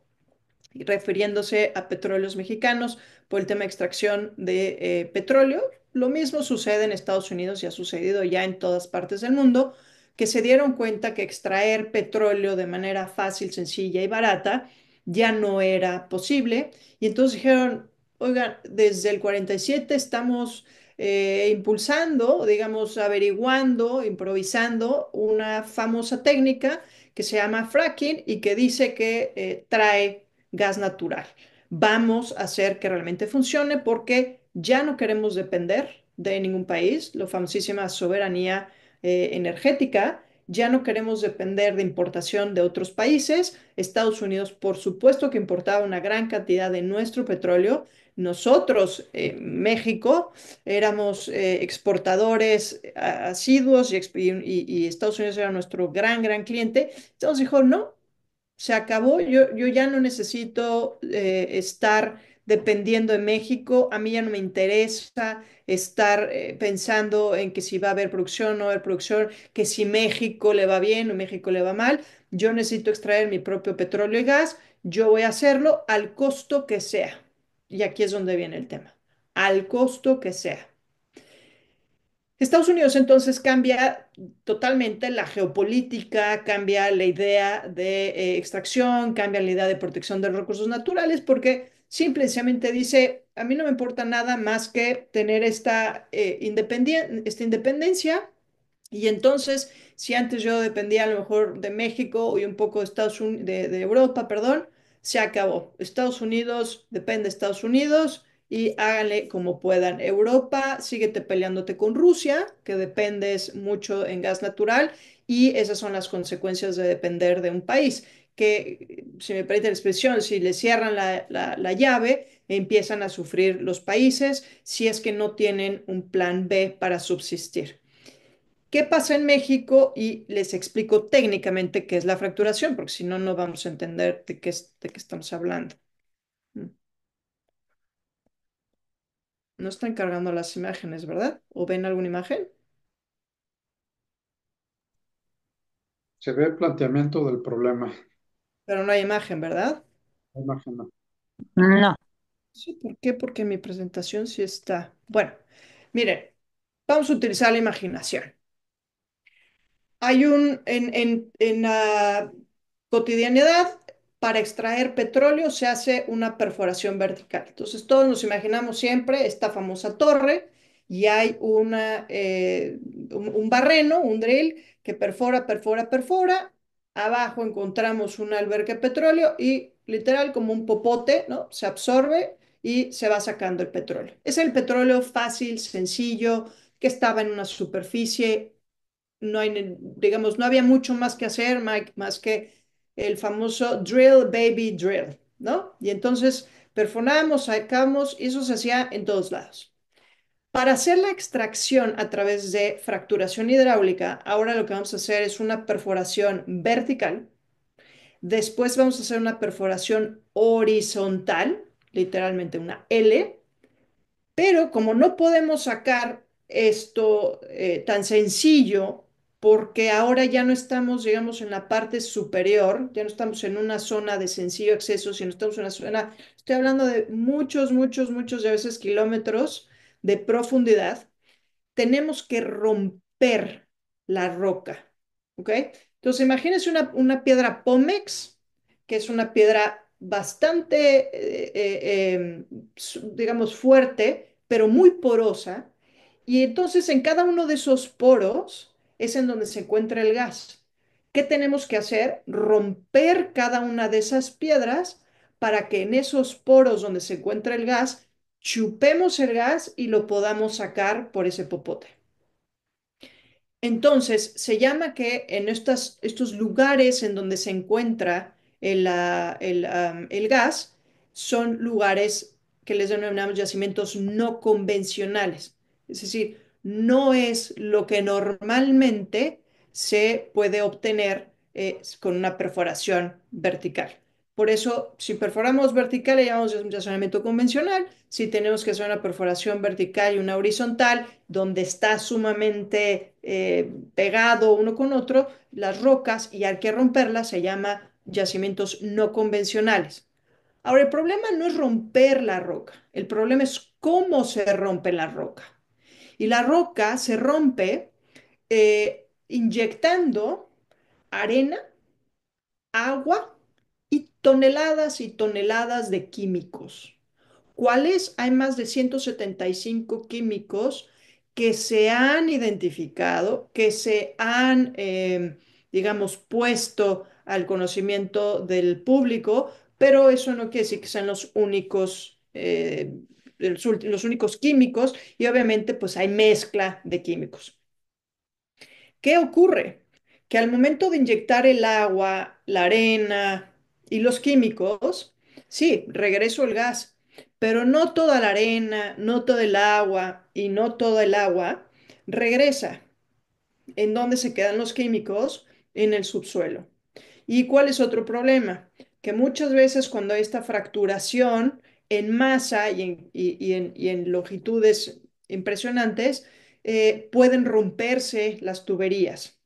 refiriéndose a petróleos mexicanos por el tema de extracción de petróleo. Lo mismo sucede en Estados Unidos y ha sucedido ya en todas partes del mundo, que se dieron cuenta que extraer petróleo de manera fácil, sencilla y barata ya no era posible. Y entonces dijeron, oigan, desde el 47 estamos impulsando, digamos, averiguando, improvisando una famosa técnica que se llama fracking y que dice que trae gas natural. Vamos a hacer que realmente funcione porque ya no queremos depender de ningún país, la famosísima soberanía energética. Ya no queremos depender de importación de otros países. Estados Unidos, por supuesto que importaba una gran cantidad de nuestro petróleo. Nosotros, México, éramos exportadores asiduos y Estados Unidos era nuestro gran cliente. Entonces dijo, no, se acabó, yo ya no necesito estar dependiendo de México, a mí ya no me interesa estar pensando en que si va a haber producción o no va a haber producción, que si México le va bien o México le va mal, yo necesito extraer mi propio petróleo y gas, yo voy a hacerlo al costo que sea. Y aquí es donde viene el tema, al costo que sea. Estados Unidos entonces cambia totalmente la geopolítica, cambia la idea de extracción, cambia la idea de protección de los recursos naturales, porque simplemente dice, a mí no me importa nada más que tener esta independencia y entonces, si antes yo dependía a lo mejor de México y un poco de Estados Unidos, de Europa, perdón, se acabó. Estados Unidos depende de Estados Unidos y háganle como puedan. Europa, síguete peleándote con Rusia, que dependes mucho en gas natural, y esas son las consecuencias de depender de un país, que, si me permite la expresión, si le cierran la llave, empiezan a sufrir los países si es que no tienen un plan B para subsistir. ¿Qué pasa en México? Y les explico técnicamente qué es la fracturación, porque si no, no vamos a entender de qué estamos hablando. Mm. No están cargando las imágenes, ¿verdad? ¿O ven alguna imagen? Se ve el planteamiento del problema. Pero no hay imagen, ¿verdad? Imagino. No, Sí, ¿por qué? Porque mi presentación sí está. Bueno, miren, vamos a utilizar la imaginación. Hay en la cotidianidad, para extraer petróleo se hace una perforación vertical. Entonces, todos nos imaginamos siempre esta famosa torre y hay un barreno, un drill que perfora. Abajo encontramos un albergue de petróleo y literal como un popote, ¿no? Se absorbe y se va sacando el petróleo. Es el petróleo fácil, sencillo, que estaba en una superficie, no hay, digamos, no había mucho más que hacer, Mike, más que el famoso drill, baby, drill, ¿no? Y entonces perforamos, sacamos, y eso se hacía en todos lados. Para hacer la extracción a través de fracturación hidráulica, ahora lo que vamos a hacer es una perforación vertical. Después vamos a hacer una perforación horizontal, literalmente una L, pero como no podemos sacar esto tan sencillo, porque ahora ya no estamos, digamos, en la parte superior, ya no estamos en una zona de sencillo acceso, sino estamos en una zona, estoy hablando de muchos de veces kilómetros de profundidad, tenemos que romper la roca, ¿ok? Entonces, imagínense una piedra Pómex, que es una piedra bastante, digamos, fuerte, pero muy porosa, y entonces en cada uno de esos poros es en donde se encuentra el gas. ¿Qué tenemos que hacer? Romper cada una de esas piedras para que en esos poros donde se encuentra el gas, chupemos el gas y lo podamos sacar por ese popote. Entonces, se llama que en estos lugares en donde se encuentra el gas son lugares que les denominamos yacimientos no convencionales. Es decir, no es lo que normalmente se puede obtener con una perforación vertical. Por eso, si perforamos vertical, le llamamos yacimiento convencional. Si tenemos que hacer una perforación vertical y una horizontal, donde está sumamente pegado uno con otro, las rocas, y hay que romperlas, se llama yacimientos no convencionales. Ahora, el problema no es romper la roca, el problema es cómo se rompe la roca. Y la roca se rompe inyectando arena, agua y toneladas de químicos. ¿Cuáles? Hay más de 175 químicos que se han identificado, que se han digamos, puesto al conocimiento del público, pero eso no quiere decir que sean los únicos, los únicos químicos y obviamente pues hay mezcla de químicos. ¿Qué ocurre? Que al momento de inyectar el agua, la arena y los químicos, sí, regreso el gas, pero no toda la arena, no todo el agua y no todo el agua regresa. ¿En dónde se quedan los químicos? En el subsuelo. ¿Y cuál es otro problema? Que muchas veces cuando hay esta fracturación en masa y en longitudes impresionantes, pueden romperse las tuberías.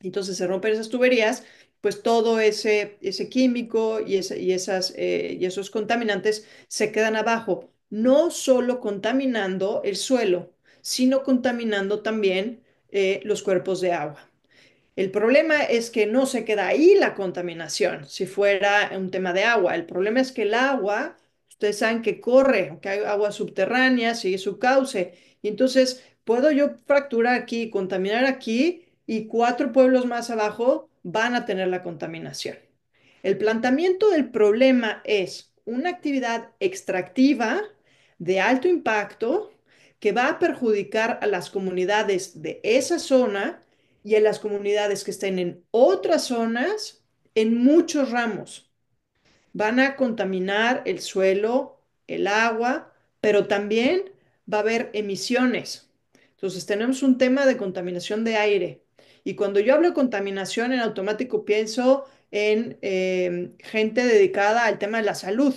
Entonces se rompen esas tuberías, pues todo ese químico y esos contaminantes se quedan abajo, no solo contaminando el suelo, sino contaminando también los cuerpos de agua. El problema es que no se queda ahí la contaminación, si fuera un tema de agua. El problema es que el agua, ustedes saben que corre, que hay agua subterránea, sigue su cauce. Y entonces puedo yo fracturar aquí, contaminar aquí, y cuatro pueblos más abajo van a tener la contaminación. El planteamiento del problema es una actividad extractiva de alto impacto que va a perjudicar a las comunidades de esa zona y a las comunidades que estén en otras zonas en muchos ramos. Van a contaminar el suelo, el agua, pero también va a haber emisiones. Entonces tenemos un tema de contaminación de aire. Y cuando yo hablo de contaminación, en automático pienso en gente dedicada al tema de la salud,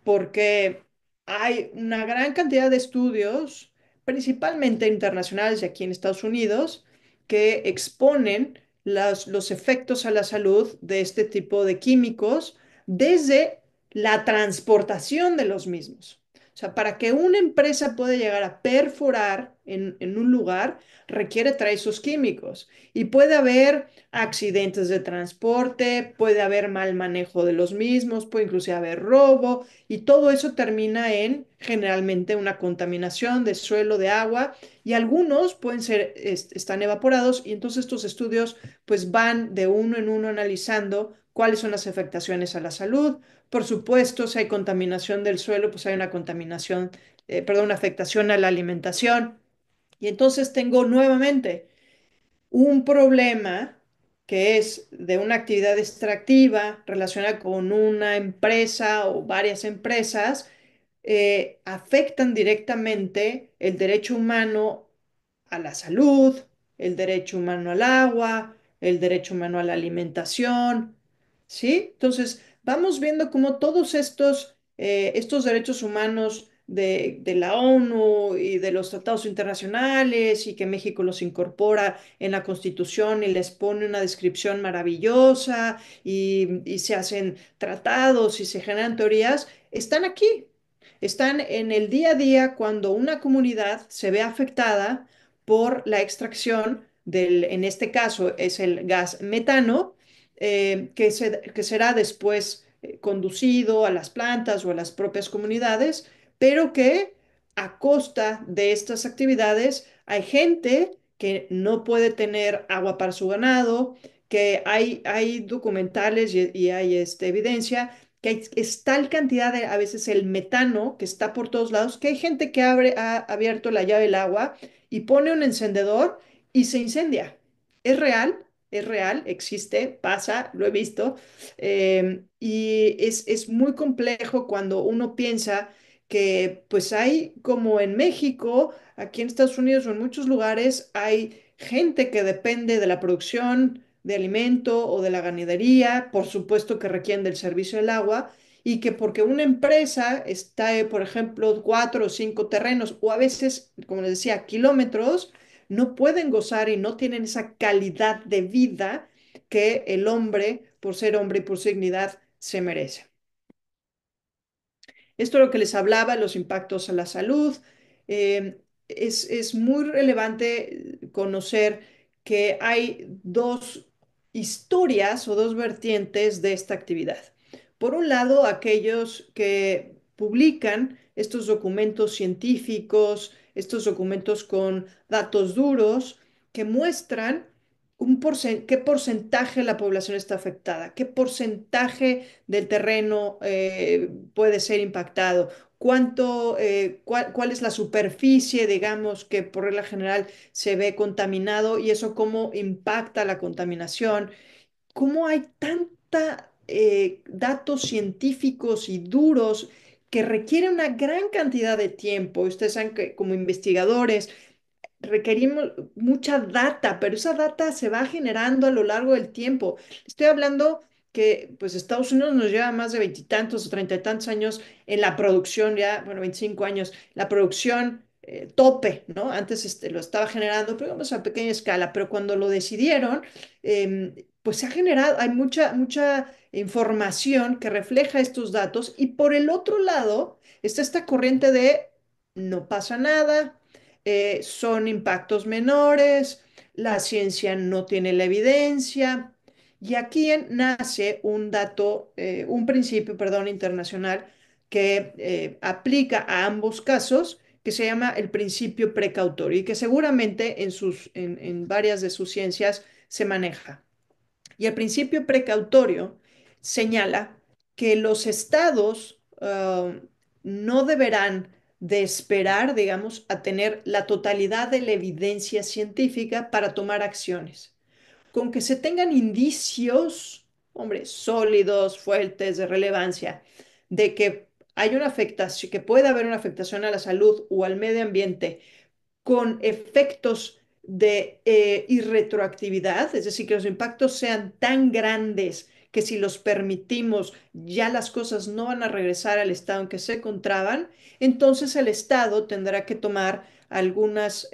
porque hay una gran cantidad de estudios, principalmente internacionales y aquí en Estados Unidos, que exponen los efectos a la salud de este tipo de químicos desde la transportación de los mismos. O sea, para que una empresa pueda llegar a perforar en un lugar, requiere traer esos químicos. Y puede haber accidentes de transporte, puede haber mal manejo de los mismos, puede incluso haber robo, y todo eso termina en generalmente una contaminación de suelo, de agua, y algunos pueden ser, están evaporados, y entonces estos estudios pues van de uno en uno analizando cuáles son las afectaciones a la salud. Por supuesto, si hay contaminación del suelo, pues hay una contaminación, perdón, una afectación a la alimentación. Y entonces tengo nuevamente un problema que es de una actividad extractiva relacionada con una empresa o varias empresas, afectan directamente el derecho humano a la salud, el derecho humano al agua, el derecho humano a la alimentación, ¿sí? Entonces, vamos viendo cómo todos estos derechos humanos de la ONU y de los tratados internacionales y que México los incorpora en la Constitución y les pone una descripción maravillosa y se hacen tratados y se generan teorías, están aquí. Están en el día a día cuando una comunidad se ve afectada por la extracción del, en este caso es el gas metano, que será después conducido a las plantas o a las propias comunidades, pero que a costa de estas actividades hay gente que no puede tener agua para su ganado, que hay documentales y hay evidencia que es tal cantidad de, a veces el metano que está por todos lados, que hay gente que ha abierto la llave del agua y pone un encendedor y se incendia. Es real, existe, pasa, lo he visto. Y es muy complejo cuando uno piensa que pues hay, como en México, aquí en Estados Unidos o en muchos lugares, hay gente que depende de la producción de alimento o de la ganadería, por supuesto que requieren del servicio del agua, y que porque una empresa está, por ejemplo, cuatro o cinco terrenos, o a veces, como les decía, kilómetros, no pueden gozar y no tienen esa calidad de vida que el hombre, por ser hombre y por su dignidad, se merece. Esto es lo que les hablaba, los impactos a la salud. Es muy relevante conocer que hay dos historias o dos vertientes de esta actividad. Por un lado, aquellos que publican estos documentos científicos, estos documentos con datos duros que muestran ¿qué porcentaje de la población está afectada? ¿Qué porcentaje del terreno puede ser impactado? ¿Cuál es la superficie, digamos, que por regla general se ve contaminado y eso cómo impacta la contaminación? ¿Cómo hay tanta datos científicos y duros que requieren una gran cantidad de tiempo? Ustedes saben que como investigadores requerimos mucha data, pero esa data se va generando a lo largo del tiempo. Estoy hablando que pues Estados Unidos nos lleva más de veintitantos o treinta y tantos años en la producción, ya, bueno, 25 años, la producción tope, ¿no? Antes lo estaba generando, pero vamos a pequeña escala, pero cuando lo decidieron, pues se ha generado, hay mucha información que refleja estos datos y por el otro lado está esta corriente de no pasa nada, son impactos menores, la ciencia no tiene la evidencia. Y aquí nace un principio, perdón, internacional que aplica a ambos casos, que se llama el principio precautorio y que seguramente en varias de sus ciencias se maneja. Y el principio precautorio señala que los estados no deberán de esperar, digamos, a tener la totalidad de la evidencia científica para tomar acciones. Con que se tengan indicios, hombre, sólidos, fuertes, de relevancia, de que hay una afectación, que puede haber una afectación a la salud o al medio ambiente con efectos de irretroactividad, es decir, que los impactos sean tan grandes que si los permitimos ya las cosas no van a regresar al estado en que se encontraban, entonces el Estado tendrá que tomar algunas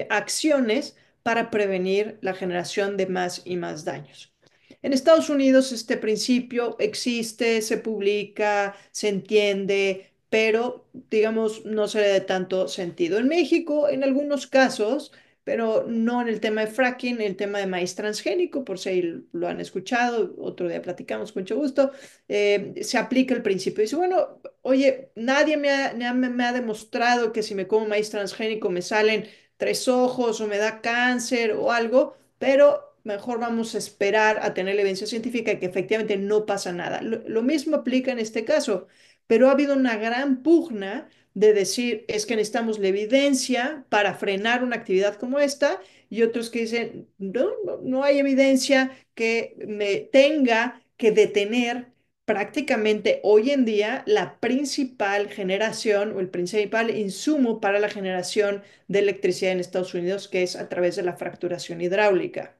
acciones para prevenir la generación de más y más daños. En Estados Unidos este principio existe, se publica, se entiende, pero digamos no se le da tanto sentido. En México, en algunos casos, pero no en el tema de fracking, el tema de maíz transgénico, por si ahí lo han escuchado, otro día platicamos con mucho gusto, se aplica el principio. Dice, bueno, oye, nadie me ha demostrado que si me como maíz transgénico me salen tres ojos o me da cáncer o algo, pero mejor vamos a esperar a tener la evidencia científica y que efectivamente no pasa nada. Lo mismo aplica en este caso, pero ha habido una gran pugna de decir es que necesitamos la evidencia para frenar una actividad como esta y otros que dicen no hay evidencia que me tenga que detener prácticamente hoy en día la principal generación o el principal insumo para la generación de electricidad en Estados Unidos, que es a través de la fracturación hidráulica.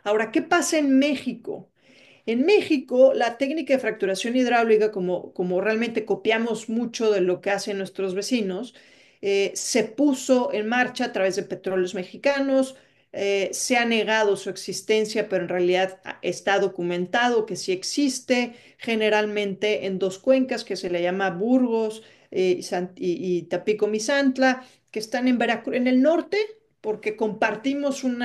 Ahora, ¿qué pasa en México? En México, la técnica de fracturación hidráulica, como realmente copiamos mucho de lo que hacen nuestros vecinos, se puso en marcha a través de petróleos mexicanos. Se ha negado su existencia, pero en realidad está documentado que sí existe, generalmente en dos cuencas que se le llama Burgos y Tampico-Misantla, que están en Veracruz, en el norte, porque compartimos un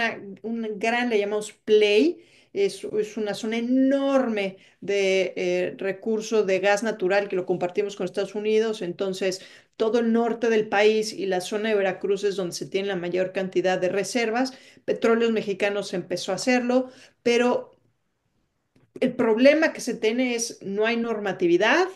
gran, le llamamos play, es una zona enorme de recurso de gas natural que lo compartimos con Estados Unidos. Entonces, todo el norte del país y la zona de Veracruz es donde se tiene la mayor cantidad de reservas. Petróleos Mexicanos empezó a hacerlo, pero el problema que se tiene es no hay normatividad,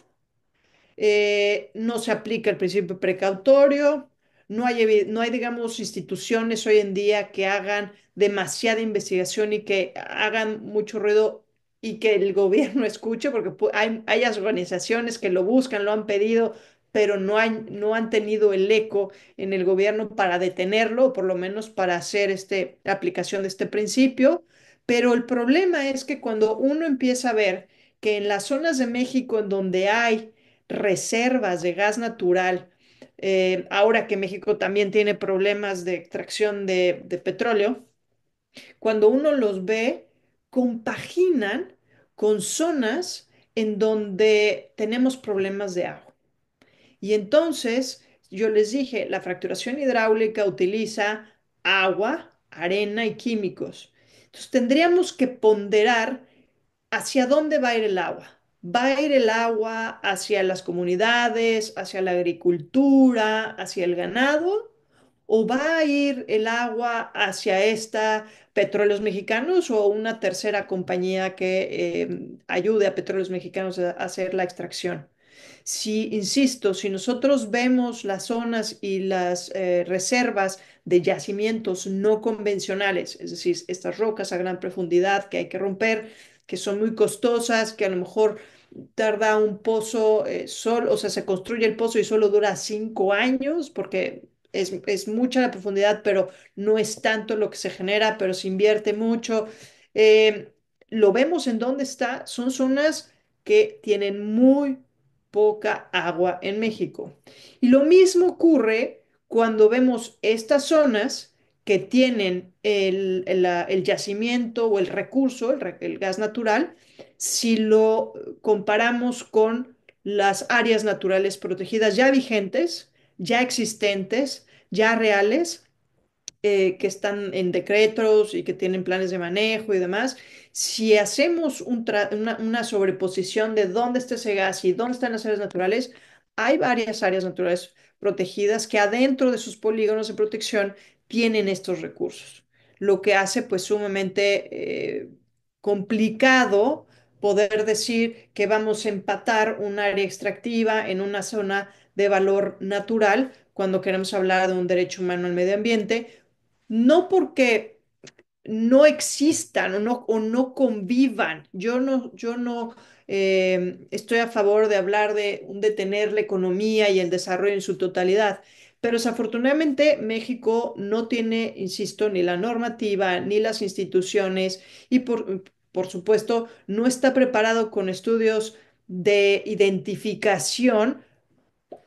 no se aplica el principio precautorio, no hay, digamos, instituciones hoy en día que hagan demasiada investigación y que hagan mucho ruido y que el gobierno escuche, porque hay organizaciones que lo buscan, lo han pedido, pero no han tenido el eco en el gobierno para detenerlo, o por lo menos para hacer la aplicación de este principio. Pero el problema es que cuando uno empieza a ver que en las zonas de México en donde hay reservas de gas natural, ahora que México también tiene problemas de extracción de petróleo, cuando uno los ve, compaginan con zonas en donde tenemos problemas de agua. Y entonces yo les dije, la fracturación hidráulica utiliza agua, arena y químicos. Entonces tendríamos que ponderar ¿hacia dónde va a ir el agua? ¿Va a ir el agua hacia las comunidades, hacia la agricultura, hacia el ganado? ¿O va a ir el agua hacia esta Petróleos Mexicanos o una tercera compañía que ayude a Petróleos Mexicanos a hacer la extracción? Si, insisto, si nosotros vemos las zonas y las reservas de yacimientos no convencionales, es decir, estas rocas a gran profundidad que hay que romper, que son muy costosas, que a lo mejor tarda un pozo solo, o sea, se construye el pozo y solo dura 5 años porque es mucha la profundidad, pero no es tanto lo que se genera, pero se invierte mucho. Eh, lo vemos en dónde está, son zonas que tienen muy poca agua en México. Y lo mismo ocurre cuando vemos estas zonas que tienen el yacimiento o el recurso, el gas natural, si lo comparamos con las áreas naturales protegidas ya vigentes, ya existentes, ya reales, que están en decretos y que tienen planes de manejo y demás, si hacemos una sobreposición de dónde está ese gas y dónde están las áreas naturales, hay varias áreas naturales protegidas que adentro de sus polígonos de protección tienen estos recursos, lo que hace pues sumamente complicado poder decir que vamos a empatar un área extractiva en una zona de valor natural cuando queremos hablar de un derecho humano al medio ambiente, no porque no existan o no convivan. Yo no estoy a favor de hablar de un detener la economía y el desarrollo en su totalidad, pero desafortunadamente México no tiene, insisto, ni la normativa, ni las instituciones y por supuesto no está preparado con estudios de identificación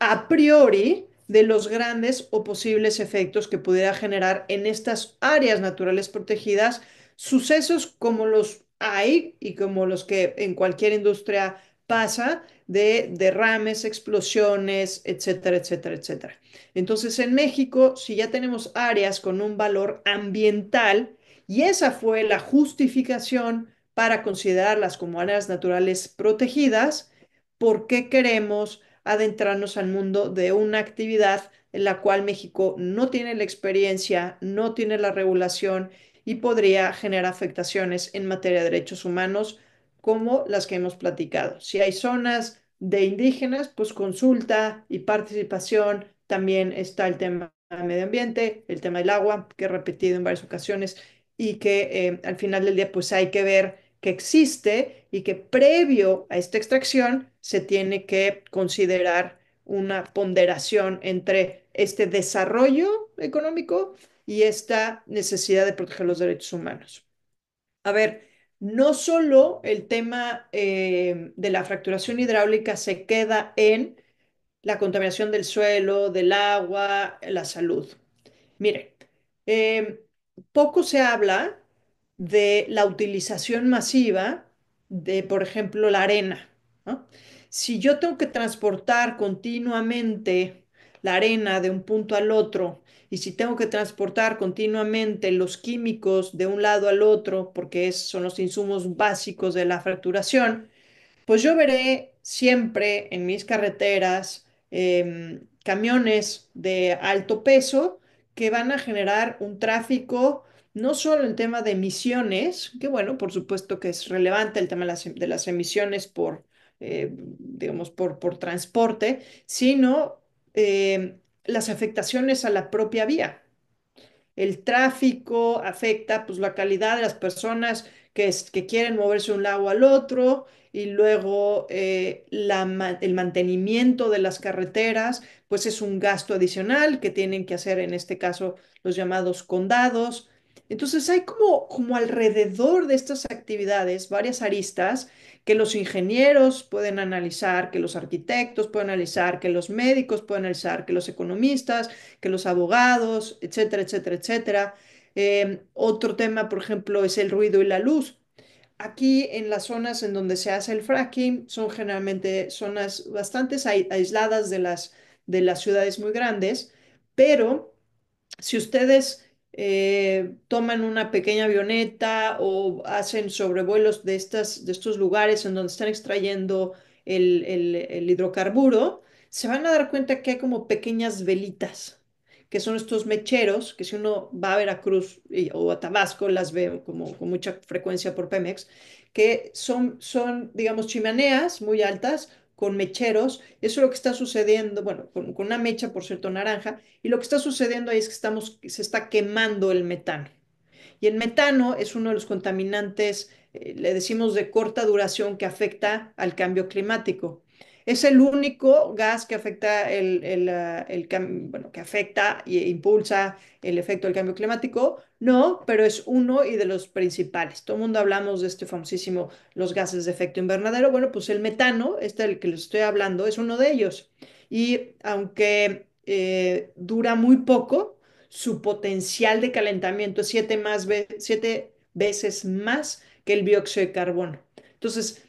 a priori de los grandes o posibles efectos que pudiera generar en estas áreas naturales protegidas sucesos como los hay y como los que en cualquier industria pasa de derrames, explosiones, etcétera, etcétera, etcétera. Entonces, en México, si ya tenemos áreas con un valor ambiental y esa fue la justificación para considerarlas como áreas naturales protegidas, ¿por qué queremos adentrarnos al mundo de una actividad en la cual México no tiene la experiencia, no tiene la regulación y podría generar afectaciones en materia de derechos humanos como las que hemos platicado? Si hay zonas de indígenas, pues consulta y participación. También está el tema del medio ambiente, el tema del agua, que he repetido en varias ocasiones y que al final del día pues hay que ver que existe y que previo a esta extracción se tiene que considerar una ponderación entre este desarrollo económico y esta necesidad de proteger los derechos humanos. A ver, no solo el tema de la fracturación hidráulica se queda en la contaminación del suelo, del agua, la salud. Mire, eh, poco se habla de la utilización masiva de, por ejemplo, la arena, ¿no? Si yo tengo que transportar continuamente la arena de un punto al otro y si tengo que transportar continuamente los químicos de un lado al otro, porque son los insumos básicos de la fracturación, pues yo veré siempre en mis carreteras camiones de alto peso que van a generar un tráfico, no solo en tema de emisiones, que bueno, por supuesto que es relevante el tema de las emisiones digamos, por transporte, sino las afectaciones a la propia vía. El tráfico afecta pues la calidad de las personas que quieren moverse de un lado al otro y luego el mantenimiento de las carreteras pues es un gasto adicional que tienen que hacer en este caso los llamados condados. Entonces hay como alrededor de estas actividades varias aristas que los ingenieros pueden analizar, que los arquitectos pueden analizar, que los médicos pueden analizar, que los economistas, que los abogados, etcétera, etcétera, etcétera. Otro tema, por ejemplo, es el ruido y la luz. Aquí en las zonas en donde se hace el fracking son generalmente zonas bastante aisladas de las ciudades muy grandes, pero si ustedes toman una pequeña avioneta o hacen sobrevuelos de estos lugares en donde están extrayendo el hidrocarburo, se van a dar cuenta que hay como pequeñas velitas que son estos mecheros, que si uno va a Veracruz o a Tabasco, las ve como con mucha frecuencia por Pemex, que son, digamos, chimeneas muy altas con mecheros. Eso es lo que está sucediendo, bueno, con una mecha, por cierto, naranja, y lo que está sucediendo ahí es que se está quemando el metano. Y el metano es uno de los contaminantes, le decimos de corta duración, que afecta al cambio climático. Es el único gas que afecta bueno, que afecta e impulsa el efecto del cambio climático. No, pero es uno y de los principales. Todo el mundo hablamos de este famosísimo, los gases de efecto invernadero. Bueno, pues el metano, este del que les estoy hablando, es uno de ellos. Y aunque dura muy poco, su potencial de calentamiento es siete veces más que el dióxido de carbono. Entonces,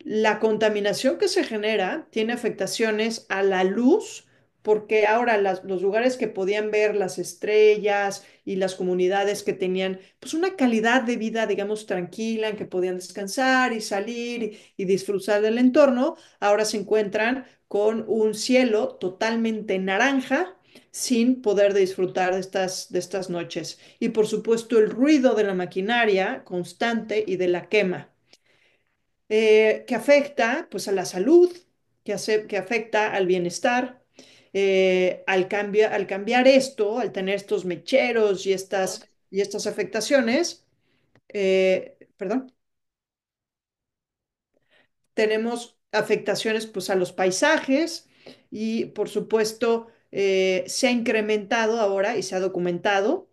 la contaminación que se genera tiene afectaciones a la luz, porque ahora los lugares que podían ver las estrellas y las comunidades que tenían pues una calidad de vida, digamos, tranquila, en que podían descansar y salir y disfrutar del entorno, ahora se encuentran con un cielo totalmente naranja sin poder disfrutar de estas noches. Y por supuesto el ruido de la maquinaria constante y de la quema, que afecta pues a la salud, que afecta al bienestar. Al cambiar esto, al tener estos mecheros y estas afectaciones, perdón, tenemos afectaciones pues a los paisajes y por supuesto se ha incrementado ahora y se ha documentado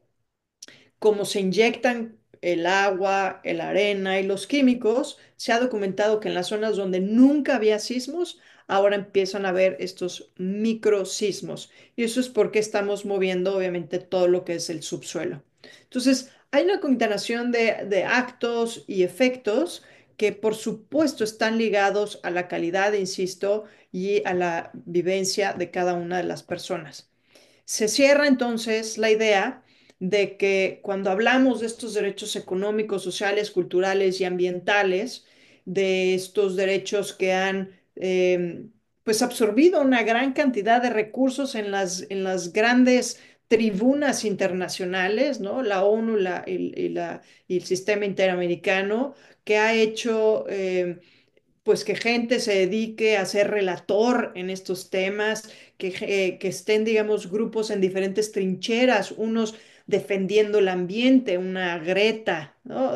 cómo se inyectan el agua, la arena y los químicos. Se ha documentado que en las zonas donde nunca había sismos, ahora empiezan a haber estos microsismos. Y eso es porque estamos moviendo, obviamente, todo lo que es el subsuelo. Entonces, hay una combinación de actos y efectos que, por supuesto, están ligados a la calidad, insisto, y a la vivencia de cada una de las personas. Se cierra entonces la idea de que cuando hablamos de estos derechos económicos, sociales, culturales y ambientales, de estos derechos que han pues absorbido una gran cantidad de recursos en las grandes tribunas internacionales, ¿no? La ONU y el sistema interamericano, que ha hecho pues que gente se dedique a ser relator en estos temas, que estén, digamos, grupos en diferentes trincheras, unos defendiendo el ambiente, una Greta, ¿no?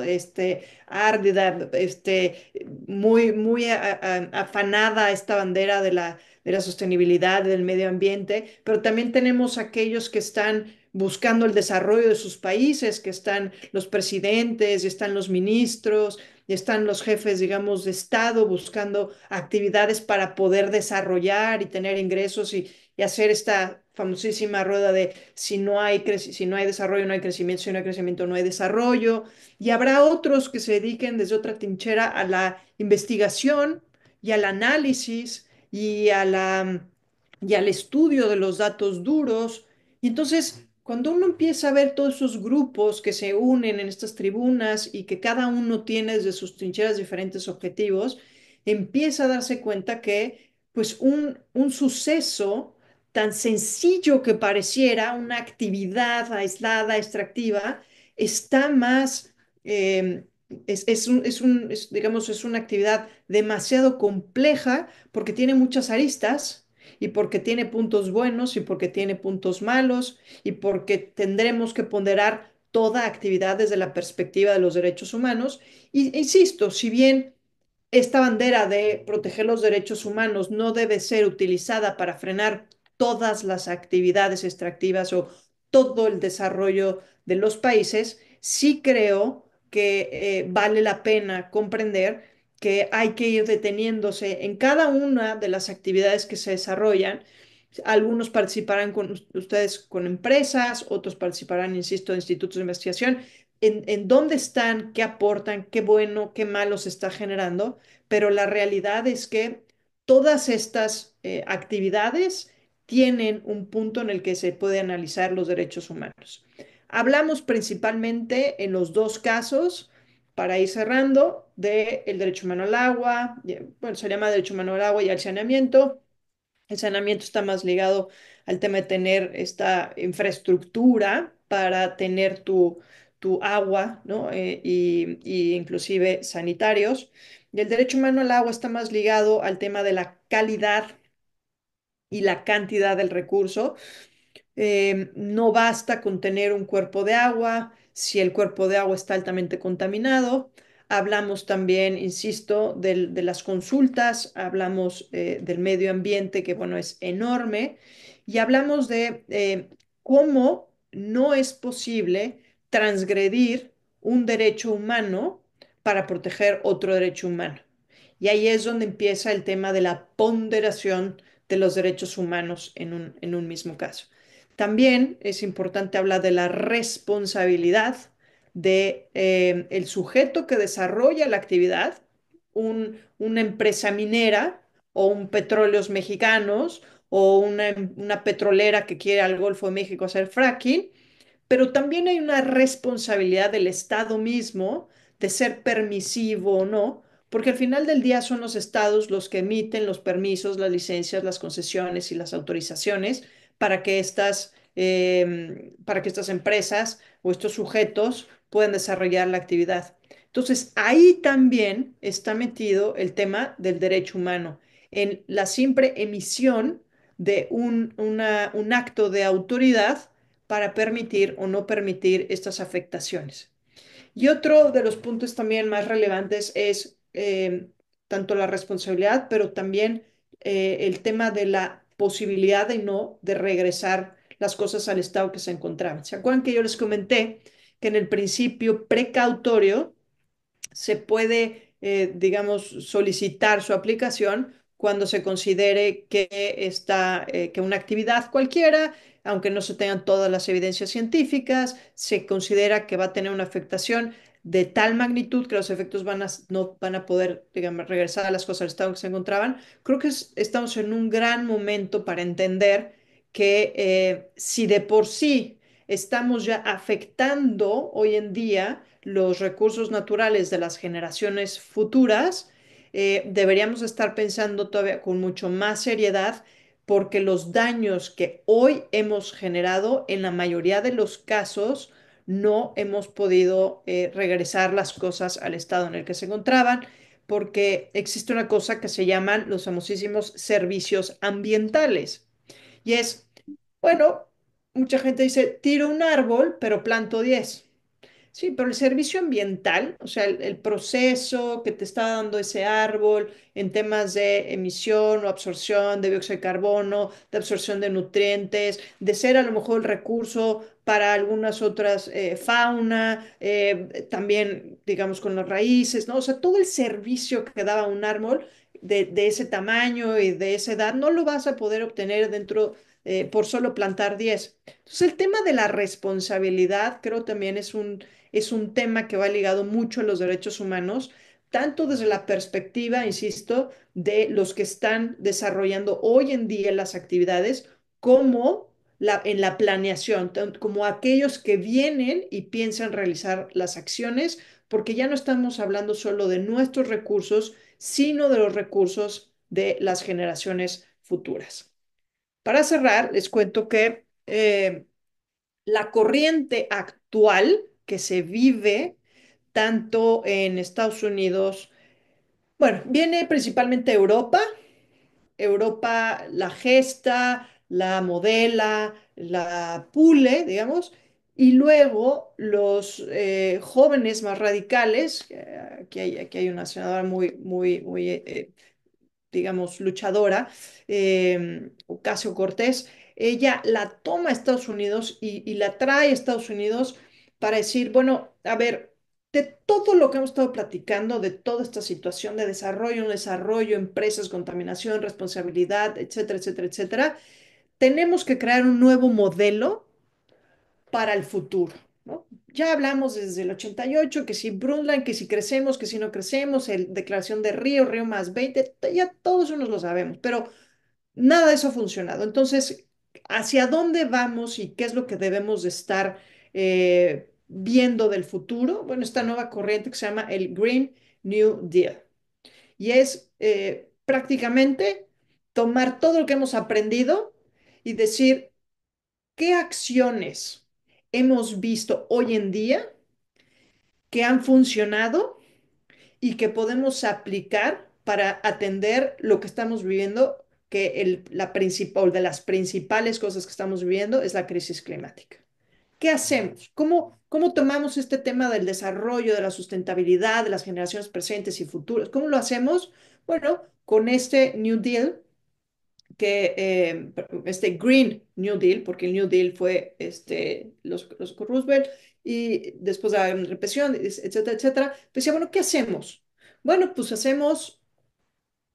Árdida, muy afanada esta bandera de la sostenibilidad, del medio ambiente, pero también tenemos aquellos que están buscando el desarrollo de sus países, que están los presidentes y están los ministros y están los jefes, digamos, de Estado buscando actividades para poder desarrollar y tener ingresos y hacer esta famosísima rueda de si no hay desarrollo, no hay crecimiento, si no hay crecimiento, no hay desarrollo. Y habrá otros que se dediquen desde otra trinchera a la investigación y al análisis y al estudio de los datos duros. Y entonces, cuando uno empieza a ver todos esos grupos que se unen en estas tribunas y que cada uno tiene desde sus trincheras diferentes objetivos, empieza a darse cuenta que, pues, un suceso tan sencillo que pareciera una actividad aislada, extractiva, está más, digamos, es una actividad demasiado compleja porque tiene muchas aristas y porque tiene puntos buenos y porque tiene puntos malos y porque tendremos que ponderar toda actividad desde la perspectiva de los derechos humanos. Y insisto, si bien esta bandera de proteger los derechos humanos no debe ser utilizada para frenar todas las actividades extractivas o todo el desarrollo de los países, sí creo que vale la pena comprender que hay que ir deteniéndose en cada una de las actividades que se desarrollan. Algunos participarán con ustedes con empresas, otros participarán, insisto, en institutos de investigación. En dónde están, qué aportan, qué bueno, qué malo se está generando, pero la realidad es que todas estas actividades tienen un punto en el que se puede analizar los derechos humanos. Hablamos principalmente en los dos casos, para ir cerrando, del derecho humano al agua, bueno, se llama derecho humano al agua y al saneamiento, El saneamiento está más ligado al tema de tener esta infraestructura para tener tu agua, ¿no? Y inclusive sanitarios. Y el derecho humano al agua está más ligado al tema de la calidad y la cantidad del recurso. No basta con tener un cuerpo de agua si el cuerpo de agua está altamente contaminado. Hablamos también, insisto, de las consultas, hablamos del medio ambiente, que bueno, es enorme, y hablamos de cómo no es posible transgredir un derecho humano para proteger otro derecho humano. Y ahí es donde empieza el tema de la ponderación de los derechos humanos en un mismo caso. También es importante hablar de la responsabilidad de el sujeto que desarrolla la actividad, una empresa minera o un petróleos mexicanos o una petrolera que quiere al Golfo de México hacer fracking, pero también hay una responsabilidad del Estado mismo de ser permisivo o no, porque al final del día son los estados los que emiten los permisos, las licencias, las concesiones y las autorizaciones para que estas empresas o estos sujetos puedan desarrollar la actividad. Entonces, ahí también está metido el tema del derecho humano, en la simple emisión de un acto de autoridad para permitir o no permitir estas afectaciones. Y otro de los puntos también más relevantes es tanto la responsabilidad, pero también el tema de la posibilidad de no de regresar las cosas al estado que se encontraban. ¿Se acuerdan que yo les comenté que en el principio precautorio se puede, digamos, solicitar su aplicación cuando se considere que una actividad cualquiera, aunque no se tengan todas las evidencias científicas, se considera que va a tener una afectación de tal magnitud que los efectos no van a poder, digamos, regresar a las cosas al estado en que se encontraban. Creo que estamos en un gran momento para entender que si de por sí estamos ya afectando hoy en día los recursos naturales de las generaciones futuras, deberíamos estar pensando todavía con mucho más seriedad porque los daños que hoy hemos generado, en la mayoría de los casos, no hemos podido regresar las cosas al estado en el que se encontraban, porque existe una cosa que se llaman los famosísimos servicios ambientales. Y es, bueno, mucha gente dice, tiro un árbol, pero planto 10. Sí, pero el servicio ambiental, o sea, el proceso que te está dando ese árbol en temas de emisión o absorción de dióxido de carbono, de absorción de nutrientes, de ser a lo mejor el recurso para algunas otras fauna, también, digamos, con las raíces, ¿no? O sea, todo el servicio que daba un árbol de ese tamaño y de esa edad, no lo vas a poder obtener por solo plantar 10. Entonces, el tema de la responsabilidad creo también es un tema que va ligado mucho a los derechos humanos, tanto desde la perspectiva, insisto, de los que están desarrollando hoy en día las actividades, como en la planeación, tanto como aquellos que vienen y piensan realizar las acciones, porque ya no estamos hablando solo de nuestros recursos, sino de los recursos de las generaciones futuras. Para cerrar, les cuento que la corriente actual que se vive tanto en Estados Unidos, bueno, viene principalmente de Europa. Europa la gesta, la modela, la pule, digamos, y luego los jóvenes más radicales, aquí hay una senadora muy digamos, luchadora, Ocasio-Cortez, ella la toma a Estados Unidos y la trae a Estados Unidos para decir, bueno, a ver, de todo lo que hemos estado platicando, de toda esta situación de desarrollo, empresas, contaminación, responsabilidad, etcétera, etcétera, etcétera, tenemos que crear un nuevo modelo para el futuro, ¿no? Ya hablamos desde el 88 que si Brundtland, que si crecemos, que si no crecemos, el Declaración de Río, Río más 20, ya todos eso nos lo sabemos, pero nada de eso ha funcionado. Entonces, ¿hacia dónde vamos y qué es lo que debemos de estar viendo del futuro? Bueno, esta nueva corriente que se llama el Green New Deal. Y es prácticamente tomar todo lo que hemos aprendido y decir qué acciones hemos visto hoy en día que han funcionado y que podemos aplicar para atender lo que estamos viviendo, que la principal de las principales cosas que estamos viviendo es la crisis climática. ¿Qué hacemos? ¿Cómo tomamos este tema del desarrollo, de la sustentabilidad, de las generaciones presentes y futuras? ¿Cómo lo hacemos? Bueno, con este New Deal, este Green New Deal, porque el New Deal fue los Roosevelt y después de la Gran Represión, etcétera, etcétera. Pues decía, bueno, ¿qué hacemos? Bueno, pues hacemos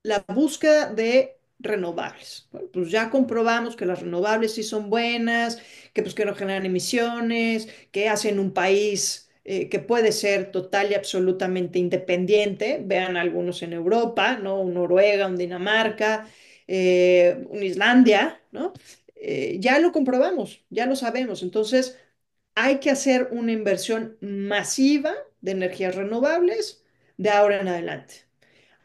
la búsqueda de renovables. Bueno, pues ya comprobamos que las renovables sí son buenas, que pues que no generan emisiones, que hacen un país que puede ser total y absolutamente independiente. Vean algunos en Europa, ¿no? Un Noruega, un Dinamarca, un Islandia, ¿no? Ya lo comprobamos, ya lo sabemos. Entonces, hay que hacer una inversión masiva de energías renovables de ahora en adelante.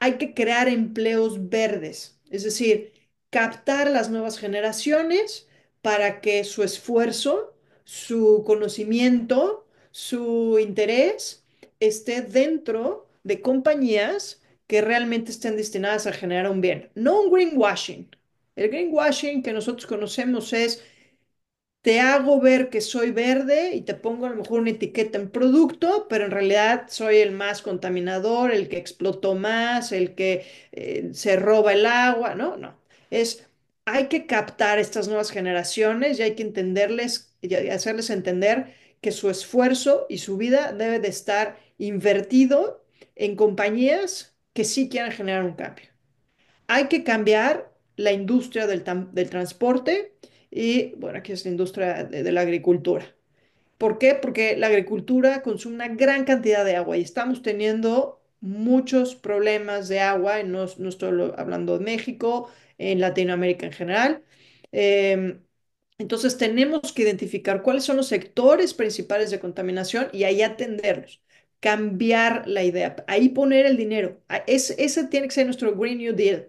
Hay que crear empleos verdes, es decir, captar las nuevas generaciones para que su esfuerzo, su conocimiento, su interés esté dentro de compañías que realmente estén destinadas a generar un bien, no un greenwashing. El greenwashing que nosotros conocemos es te hago ver que soy verde y te pongo a lo mejor una etiqueta en producto, pero en realidad soy el más contaminador, el que explotó más, el que se roba el agua. No, no. Hay que captar estas nuevas generaciones y hay que entenderles y hacerles entender que su esfuerzo y su vida debe de estar invertido en compañías que sí quieran generar un cambio. Hay que cambiar la industria del transporte y, bueno, aquí es la industria de la agricultura. ¿Por qué? Porque la agricultura consume una gran cantidad de agua y estamos teniendo muchos problemas de agua, y no, no estoy hablando de México, en Latinoamérica en general. Eh, entonces tenemos que identificar cuáles son los sectores principales de contaminación y ahí atenderlos, cambiar la idea, ahí poner el dinero. Ese tiene que ser nuestro Green New Deal,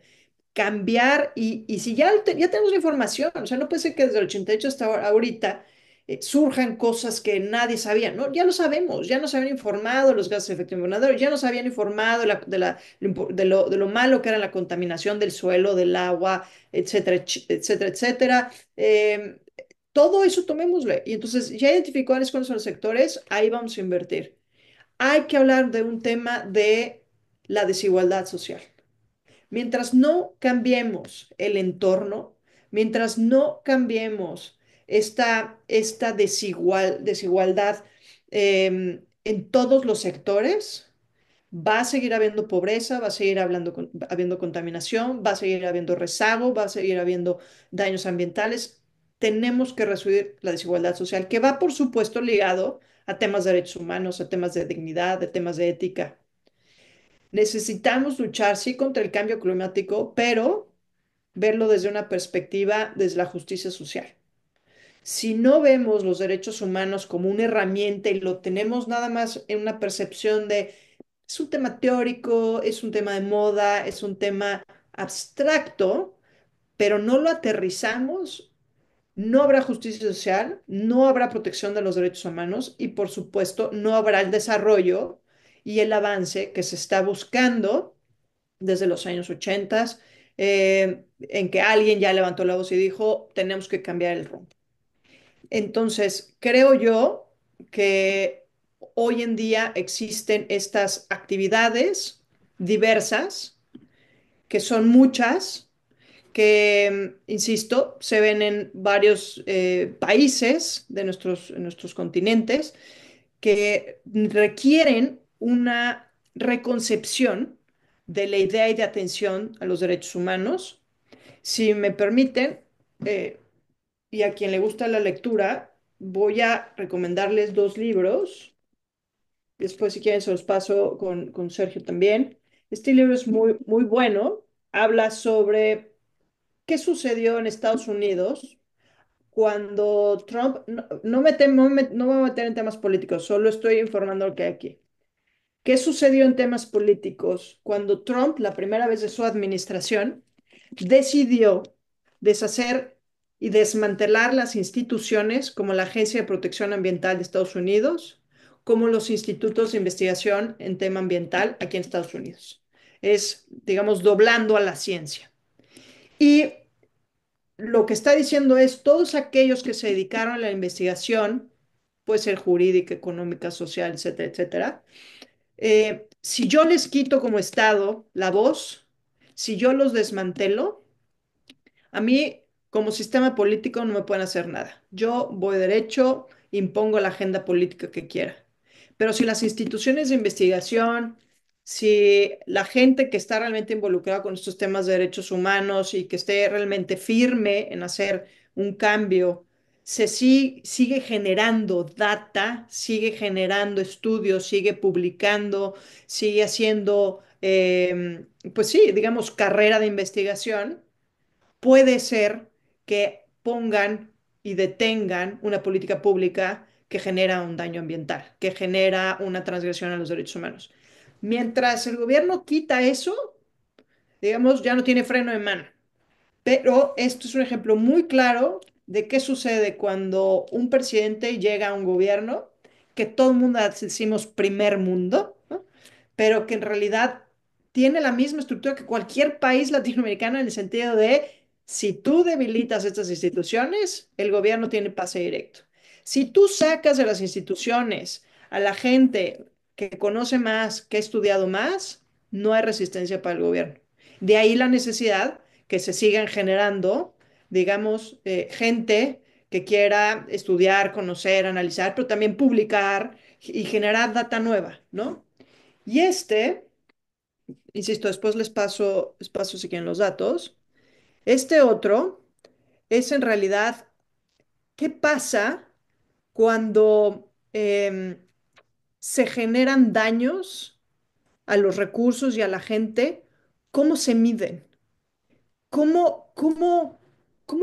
cambiar y si ya tenemos la información, o sea, no puede ser que desde el 88 hasta ahorita surjan cosas que nadie sabía, ¿no? Ya lo sabemos, ya nos habían informado los gases de efecto invernadero, ya nos habían informado de lo malo que era la contaminación del suelo, del agua, etcétera, etcétera, etcétera. Todo eso tomémosle. Y entonces ya identificó cuáles son los sectores, ahí vamos a invertir. Hay que hablar de un tema de la desigualdad social. Mientras no cambiemos el entorno, mientras no cambiemos esta desigualdad en todos los sectores, va a seguir habiendo pobreza, va a seguir habiendo contaminación, va a seguir habiendo rezago, va a seguir habiendo daños ambientales. Tenemos que reducir la desigualdad social, que va, por supuesto, ligado a temas de derechos humanos, a temas de dignidad, a temas de ética. Necesitamos luchar, sí, contra el cambio climático, pero verlo desde una perspectiva, desde la justicia social. Si no vemos los derechos humanos como una herramienta y lo tenemos nada más en una percepción de es un tema teórico, es un tema de moda, es un tema abstracto, pero no lo aterrizamos, no habrá justicia social, no habrá protección de los derechos humanos y por supuesto no habrá el desarrollo y el avance que se está buscando desde los años 80, en que alguien ya levantó la voz y dijo, tenemos que cambiar el rumbo. Entonces, creo yo que hoy en día existen estas actividades diversas, que son muchas, que, insisto, se ven en varios países de nuestros continentes, que requieren una reconcepción de la idea y de atención a los derechos humanos. Si me permiten, eh, y a quien le gusta la lectura, voy a recomendarles dos libros. Después, si quieren, se los paso con Sergio también. Este libro es muy, muy bueno. Habla sobre qué sucedió en Estados Unidos cuando Trump, no me voy a meter en temas políticos, solo estoy informando lo que hay aquí. ¿Qué sucedió en temas políticos cuando Trump, la primera vez de su administración, decidió deshacer y desmantelar las instituciones como la Agencia de Protección Ambiental de Estados Unidos, como los institutos de investigación en tema ambiental aquí en Estados Unidos. Es, digamos, doblando a la ciencia. Y lo que está diciendo es, todos aquellos que se dedicaron a la investigación, puede ser jurídica, económica, social, etcétera, etcétera, si yo les quito como Estado la voz, si yo los desmantelo, a mí, como sistema político, no me pueden hacer nada. Yo voy derecho, impongo la agenda política que quiera. Pero si las instituciones de investigación, si la gente que está realmente involucrada con estos temas de derechos humanos y que esté realmente firme en hacer un cambio, sigue generando data, sigue generando estudios, sigue publicando, sigue haciendo, pues sí, digamos, carrera de investigación, puede ser que pongan y detengan una política pública que genera un daño ambiental, que genera una transgresión a los derechos humanos. Mientras el gobierno quita eso, digamos, ya no tiene freno de mano. Pero esto es un ejemplo muy claro de qué sucede cuando un presidente llega a un gobierno que todo el mundo decimos primer mundo, ¿no? Pero que en realidad tiene la misma estructura que cualquier país latinoamericano en el sentido de si tú debilitas estas instituciones, el gobierno tiene pase directo. Si tú sacas de las instituciones a la gente que conoce más, que ha estudiado más, no hay resistencia para el gobierno. De ahí la necesidad que se sigan generando, digamos, gente que quiera estudiar, conocer, analizar, pero también publicar y generar data nueva, ¿no? Y insisto, después les paso si quieren los datos. Este otro es en realidad, ¿qué pasa cuando se generan daños a los recursos y a la gente? ¿Cómo se miden? ¿Cómo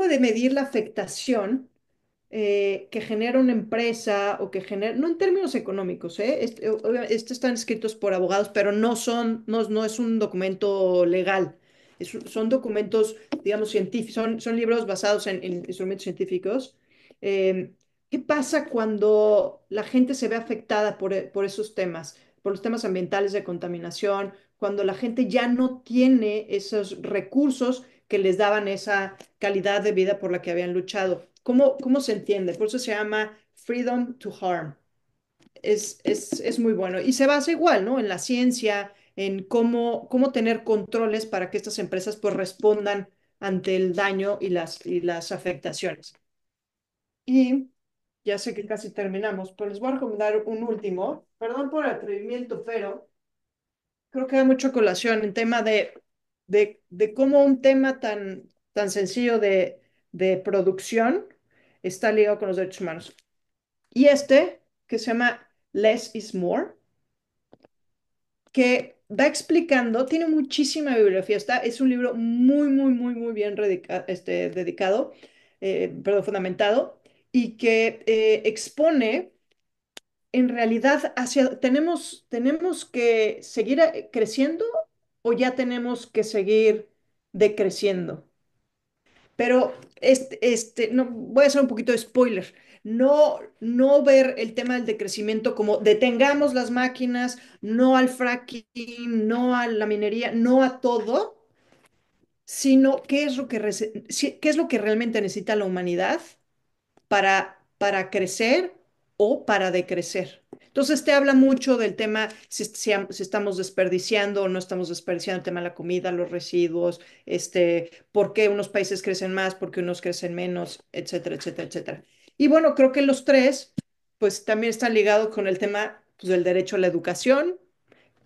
de medir la afectación que genera una empresa o que genera, no en términos económicos, ¿eh? Estos están escritos por abogados, pero no es un documento legal. Son documentos, digamos, científicos, son libros basados en instrumentos científicos. Eh, ¿Qué pasa cuando la gente se ve afectada por esos temas, por los temas ambientales de contaminación, cuando la gente ya no tiene esos recursos que les daban esa calidad de vida por la que habían luchado? ¿Cómo se entiende? Por eso se llama Freedom to Harm. Es muy bueno. Y se basa igual, ¿no? En la ciencia, en cómo tener controles para que estas empresas pues respondan ante el daño y las afectaciones. Y ya sé que casi terminamos, pero les voy a recomendar un último. Perdón por el atrevimiento, pero creo que da mucho colación en tema de cómo un tema tan sencillo de producción está ligado con los derechos humanos. Y que se llama Less is More, que va explicando, tiene muchísima bibliografía, es un libro muy, muy, muy, muy bien dedicado, perdón, fundamentado, y que expone en realidad tenemos que seguir creciendo o ya tenemos que seguir decreciendo. Pero no, voy a hacer un poquito de spoiler. No ver el tema del decrecimiento como detengamos las máquinas, no al fracking, no a la minería, no a todo, sino qué es lo que realmente necesita la humanidad para crecer o para decrecer. Entonces te habla mucho del tema si estamos desperdiciando o no estamos desperdiciando el tema de la comida, los residuos, por qué unos países crecen más, por qué unos crecen menos, etcétera, etcétera, etcétera. Y bueno, creo que los tres, pues también están ligados con el tema pues, del derecho a la educación,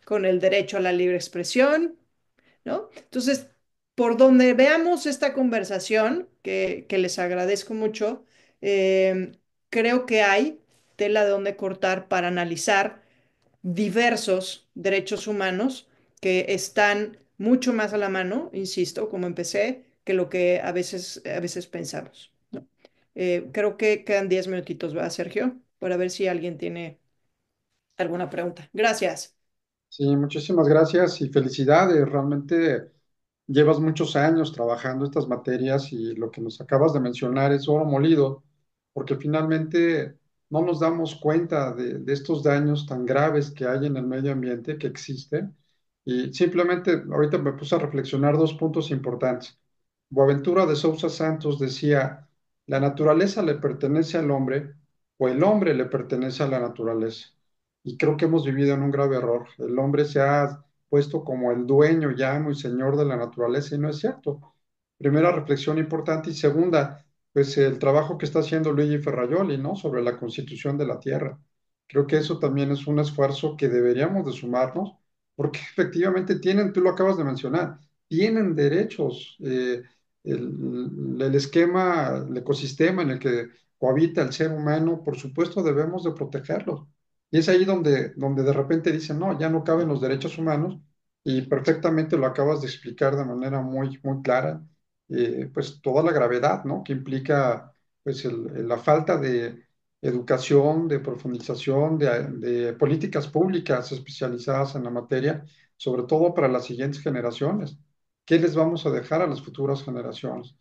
con el derecho a la libre expresión, ¿no? Entonces, por donde veamos esta conversación, que les agradezco mucho, eh, creo que hay tela de donde cortar para analizar diversos derechos humanos que están mucho más a la mano, insisto, como empecé, que lo que a veces pensamos, ¿no? Creo que quedan 10 minutitos, ¿verdad, Sergio? Para ver si alguien tiene alguna pregunta. Gracias. Sí, muchísimas gracias y felicidades. Realmente llevas muchos años trabajando estas materias y lo que nos acabas de mencionar es oro molido, porque finalmente no nos damos cuenta de estos daños tan graves que hay en el medio ambiente, que existen. Y simplemente ahorita me puse a reflexionar dos puntos importantes. Boaventura de Sousa Santos decía, la naturaleza le pertenece al hombre o el hombre le pertenece a la naturaleza. Y creo que hemos vivido en un grave error. El hombre se ha puesto como el dueño ya amo y señor de la naturaleza y no es cierto. Primera reflexión importante y segunda, pues el trabajo que está haciendo Luigi Ferrajoli, ¿no? Sobre la constitución de la tierra. Creo que eso también es un esfuerzo que deberíamos de sumarnos porque efectivamente tienen, tú lo acabas de mencionar, tienen derechos. El esquema, el ecosistema en el que cohabita el ser humano, por supuesto debemos de protegerlos. Y es ahí donde de repente dicen, no, ya no caben los derechos humanos, y perfectamente lo acabas de explicar de manera muy, muy clara, pues toda la gravedad, ¿no? Que implica pues la falta de educación, de profundización, de políticas públicas especializadas en la materia, sobre todo para las siguientes generaciones. ¿Qué les vamos a dejar a las futuras generaciones?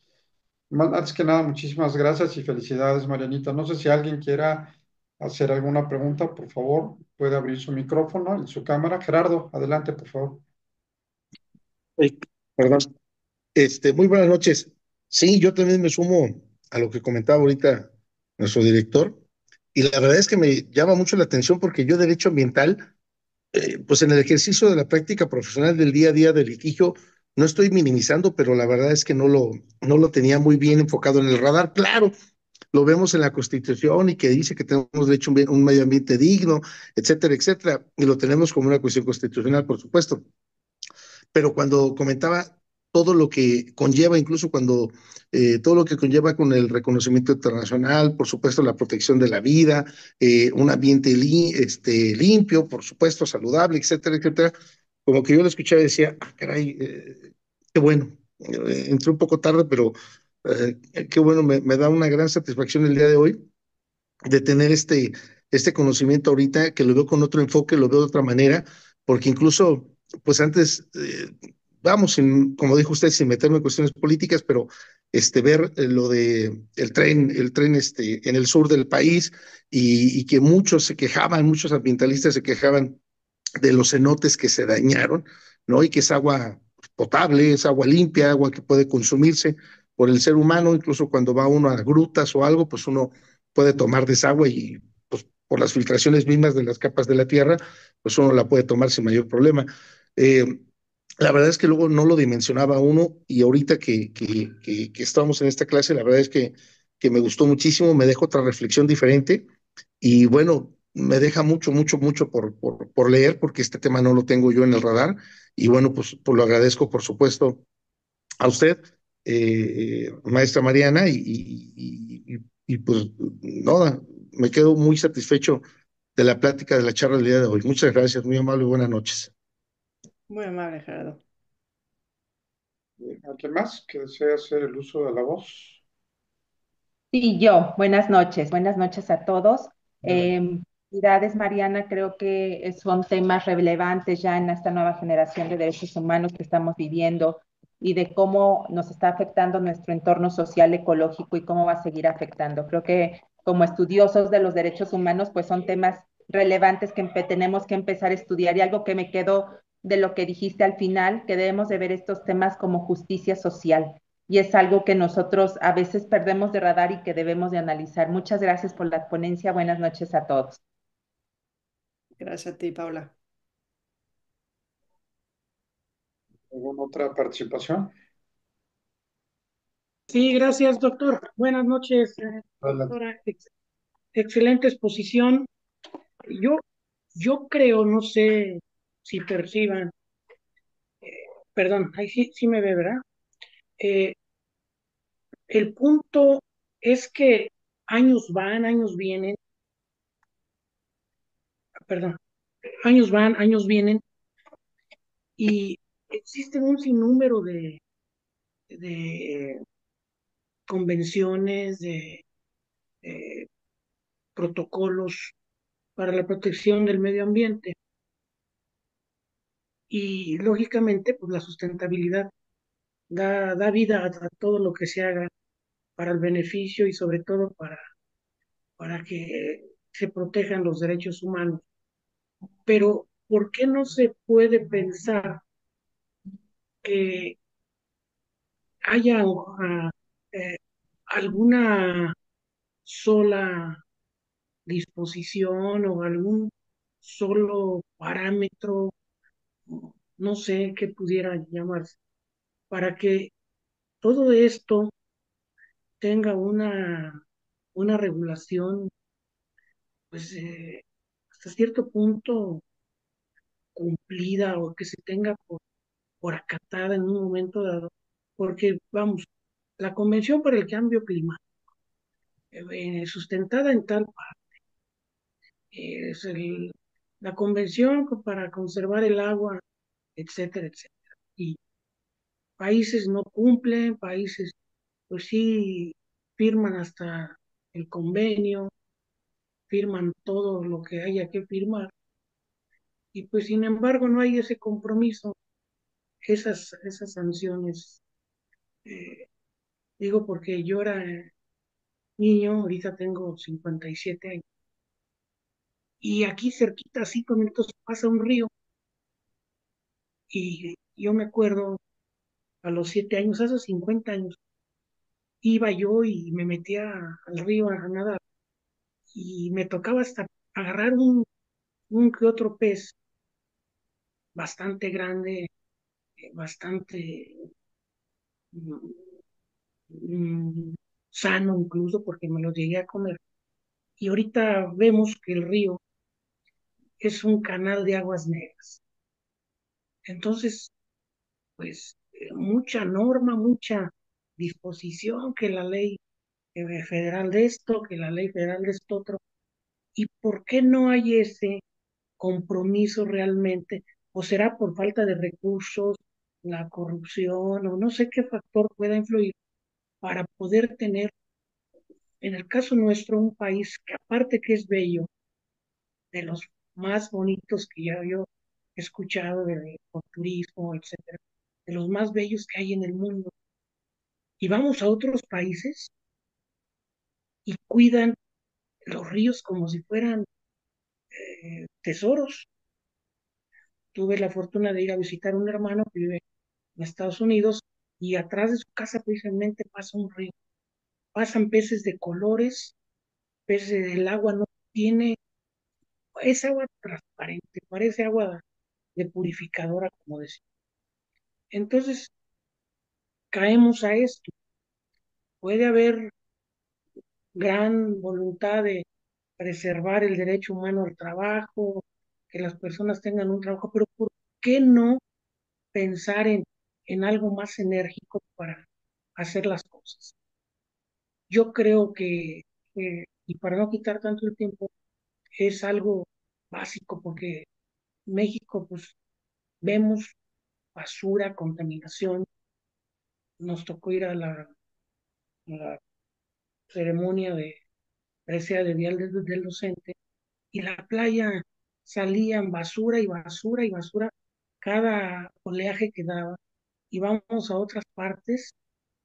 Antes que nada, muchísimas gracias y felicidades, Marianita. No sé si alguien quiera hacer alguna pregunta, por favor, puede abrir su micrófono y su cámara. Gerardo, adelante, por favor. Ay, perdón. Muy buenas noches. Sí, yo también me sumo a lo que comentaba ahorita nuestro director, y la verdad es que me llama mucho la atención porque yo derecho ambiental, pues en el ejercicio de la práctica profesional del día a día del litigio, no estoy minimizando, pero la verdad es que no lo tenía muy bien enfocado en el radar. Claro, lo vemos en la Constitución y que dice que tenemos derecho a un medio ambiente digno, etcétera, etcétera, y lo tenemos como una cuestión constitucional, por supuesto, pero cuando comentaba todo lo que conlleva, incluso cuando todo lo que conlleva con el reconocimiento internacional, por supuesto la protección de la vida, un ambiente limpio, por supuesto, saludable, etcétera, etcétera, como que yo lo escuchaba y decía, ah, caray, qué bueno. Entré un poco tarde, pero qué bueno, me da una gran satisfacción el día de hoy de tener este conocimiento ahorita, que lo veo con otro enfoque, lo veo de otra manera, porque incluso, pues antes, vamos, como dijo usted, sin meterme en cuestiones políticas, pero ver lo de el tren en el sur del país, y que muchos se quejaban, muchos ambientalistas se quejaban de los cenotes que se dañaron, ¿no? Y que es agua potable, es agua limpia, agua que puede consumirse por el ser humano, incluso cuando va uno a grutas o algo, pues uno puede tomar de esa agua y pues por las filtraciones mismas de las capas de la tierra, pues uno la puede tomar sin mayor problema. Eh, la verdad es que luego no lo dimensionaba uno, y ahorita que estamos en esta clase, la verdad es que me gustó muchísimo, me dejó otra reflexión diferente, y bueno, me deja mucho, mucho, mucho por leer, porque este tema no lo tengo yo en el radar. Y bueno, pues lo agradezco, por supuesto, a usted, maestra Mariana, y pues nada, me quedo muy satisfecho de la plática, de la charla del día de hoy. Muchas gracias, muy amable y buenas noches. Muy amable, Gerardo. ¿Alguien más que desee hacer el uso de la voz? Sí, yo. Buenas noches a todos. Adelante. Felicidades, Mariana, creo que son temas relevantes ya en esta nueva generación de derechos humanos que estamos viviendo, y de cómo nos está afectando nuestro entorno social, ecológico, y cómo va a seguir afectando. Creo que como estudiosos de los derechos humanos, pues son temas relevantes que tenemos que empezar a estudiar, y algo que me quedó de lo que dijiste al final, que debemos de ver estos temas como justicia social, y es algo que nosotros a veces perdemos de radar y que debemos de analizar. Muchas gracias por la ponencia. Buenas noches a todos. Gracias a ti, Paula. ¿Alguna otra participación? Sí, gracias, doctor. Buenas noches, Adelante. doctora. Excelente exposición. Yo, yo creo, no sé si perciban, perdón, ahí sí, sí me ve, ¿verdad? Eh, el punto es que años van, años vienen, perdón, años van, años vienen, y existen un sinnúmero de convenciones, de eh, protocolos para la protección del medio ambiente, y lógicamente, pues la sustentabilidad. da vida a todo lo que se haga para el beneficio y sobre todo para que se protejan los derechos humanos. Pero, ¿por qué no se puede pensar que haya eh, alguna sola disposición o algún solo parámetro, no sé qué pudiera llamarse, para que todo esto tenga una regulación, pues hasta cierto punto cumplida o que se tenga por acatada en un momento dado? Porque, vamos, la Convención para el Cambio Climático, sustentada en tal parte, es la Convención para conservar el agua, etcétera, etcétera. Y países no cumplen, países pues sí firman hasta el convenio, firman todo lo que haya que firmar, y pues sin embargo no hay ese compromiso, esas sanciones. eh, Digo porque yo era niño, ahorita tengo 57 años, y aquí cerquita, a 5 minutos, pasa un río, y yo me acuerdo a los 7 años, hace 50 años, iba yo y me metía al río a nadar, y me tocaba hasta agarrar un que otro pez bastante grande, bastante mm, sano incluso, porque me lo llegué a comer. Y ahorita vemos que el río es un canal de aguas negras. Entonces, pues mucha norma, mucha disposición, que la ley federal de esto, que la ley federal de esto otro. ¿Y por qué no hay ese compromiso realmente? ¿O será por falta de recursos, la corrupción, o no sé qué factor pueda influir para poder tener, en el caso nuestro, un país que aparte que es bello, de los más bonitos que ya yo he escuchado por turismo, etcétera, de los más bellos que hay en el mundo? Y vamos a otros países y cuidan los ríos como si fueran tesoros. Tuve la fortuna de ir a visitar a un hermano que vive en Estados Unidos, y atrás de su casa precisamente pasa un río. Pasan peces de colores, peces del agua no tiene, es agua transparente, parece agua de purificadora, como decía. Entonces, caemos a esto. Puede haber gran voluntad de preservar el derecho humano al trabajo, que las personas tengan un trabajo, pero ¿por qué no pensar en algo más enérgico para hacer las cosas? Yo creo y para no quitar tanto el tiempo, es algo básico, porque México, pues vemos basura, contaminación. Nos tocó ir a la ceremonia de presea de Vial del Docente, y la playa salían basura y basura y basura cada oleaje que daba. Y vamos a otras partes,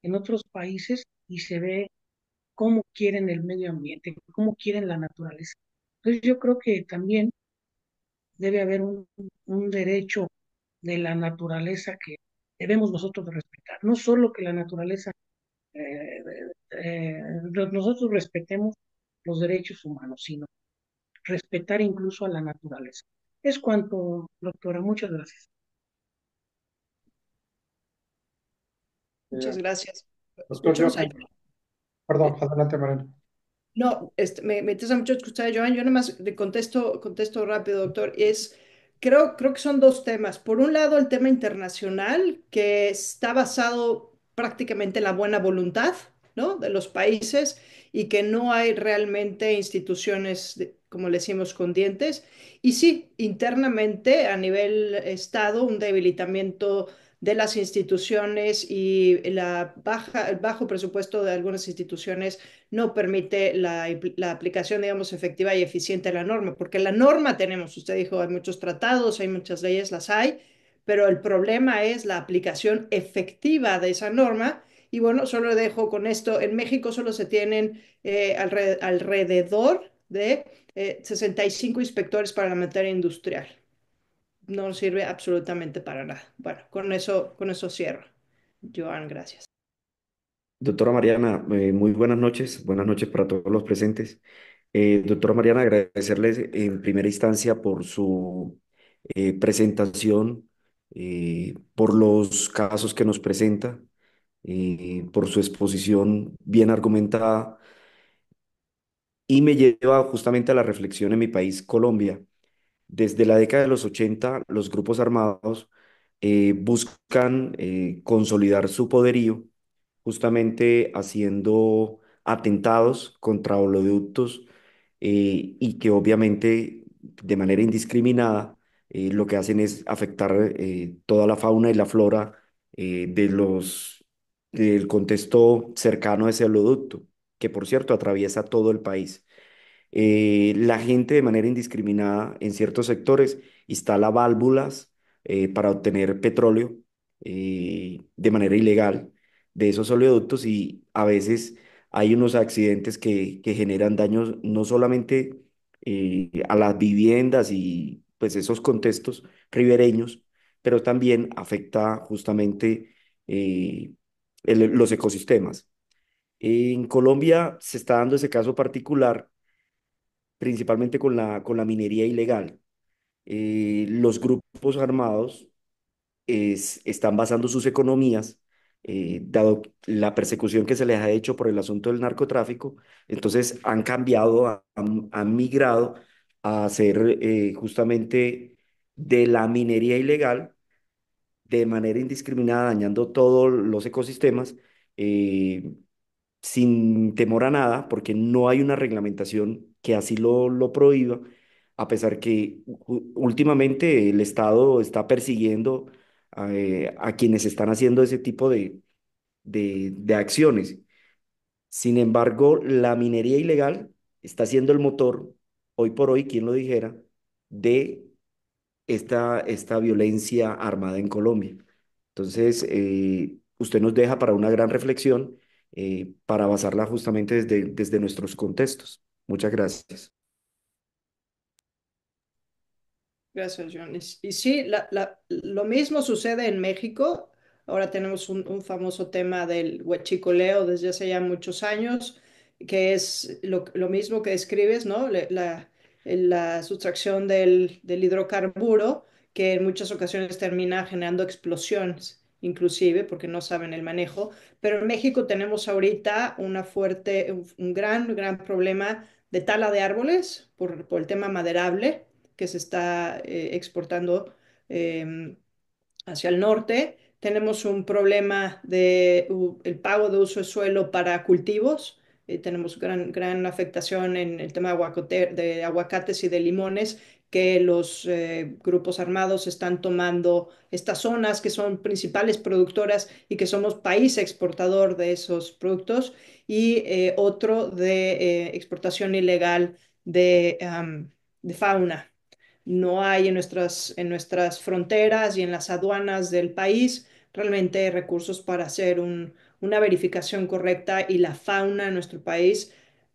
en otros países, y se ve cómo quieren el medio ambiente, cómo quieren la naturaleza. Entonces yo creo que también debe haber un derecho de la naturaleza que debemos nosotros de respetar. No solo que la naturaleza, eh, nosotros respetemos los derechos humanos, sino respetar incluso a la naturaleza. Es cuanto, doctora. Muchas gracias. Muchas Eh, gracias. doctor Escuchamos a John, perdón, adelante, Mariana. No, me interesa mucho escuchar a Joan. Yo nada más le contesto rápido, doctor. Creo que son dos temas. Por un lado, el tema internacional, que está basado prácticamente en la buena voluntad, ¿no?, de los países, y que no hay realmente instituciones, como le decimos, con dientes. Y sí, internamente, a nivel Estado, un debilitamiento de las instituciones y el bajo presupuesto de algunas instituciones no permite la aplicación, digamos, efectiva y eficiente de la norma, porque la norma tenemos, usted dijo, hay muchos tratados, hay muchas leyes, las hay, pero el problema es la aplicación efectiva de esa norma. Y bueno, solo dejo con esto, en México solo se tienen alrededor de 65 inspectores para la materia industrial. No sirve absolutamente para nada. Bueno, con eso cierro. Joan, gracias. Doctora Mariana, muy buenas noches para todos los presentes. Doctora Mariana, agradecerles en primera instancia por su presentación, por los casos que nos presenta, por su exposición bien argumentada y me lleva justamente a la reflexión en mi país, Colombia. Desde la década de los 80, los grupos armados buscan consolidar su poderío justamente haciendo atentados contra oleoductos y que obviamente de manera indiscriminada lo que hacen es afectar toda la fauna y la flora del contexto cercano a ese oleoducto, que por cierto atraviesa todo el país. La gente de manera indiscriminada en ciertos sectores instala válvulas para obtener petróleo de manera ilegal de esos oleoductos y a veces hay unos accidentes que generan daños no solamente a las viviendas y pues esos contextos ribereños, pero también afecta justamente los ecosistemas. En Colombia se está dando ese caso particular principalmente con con la minería ilegal. Los grupos armados están basando sus economías, dado la persecución que se les ha hecho por el asunto del narcotráfico, entonces han cambiado, han migrado a hacer justamente de la minería ilegal de manera indiscriminada, dañando todos los ecosistemas, eh, sin temor a nada, porque no hay una reglamentación que así lo prohíba, a pesar que últimamente el Estado está persiguiendo a quienes están haciendo ese tipo de acciones. Sin embargo, la minería ilegal está siendo el motor, hoy por hoy, quien lo dijera, de esta violencia armada en Colombia. Entonces, usted nos deja para una gran reflexión, para basarla justamente desde nuestros contextos. Muchas gracias. Gracias, John. Y sí, lo mismo sucede en México. Ahora tenemos un famoso tema del huachicoleo desde hace ya muchos años, que es lo mismo que describes, ¿no? La sustracción del hidrocarburo, que en muchas ocasiones termina generando explosiones, inclusive, porque no saben el manejo. Pero en México tenemos ahorita un gran problema de tala de árboles por el tema maderable que se está exportando eh, hacia el norte. Tenemos un problema de el pago de uso de suelo para cultivos. Tenemos gran afectación en el tema de aguacates y de limones, que los grupos armados están tomando estas zonas que son principales productoras y que somos país exportador de esos productos. Y otro de exportación ilegal de fauna. No hay en nuestras fronteras y en las aduanas del país realmente recursos para hacer una verificación correcta, y la fauna en nuestro país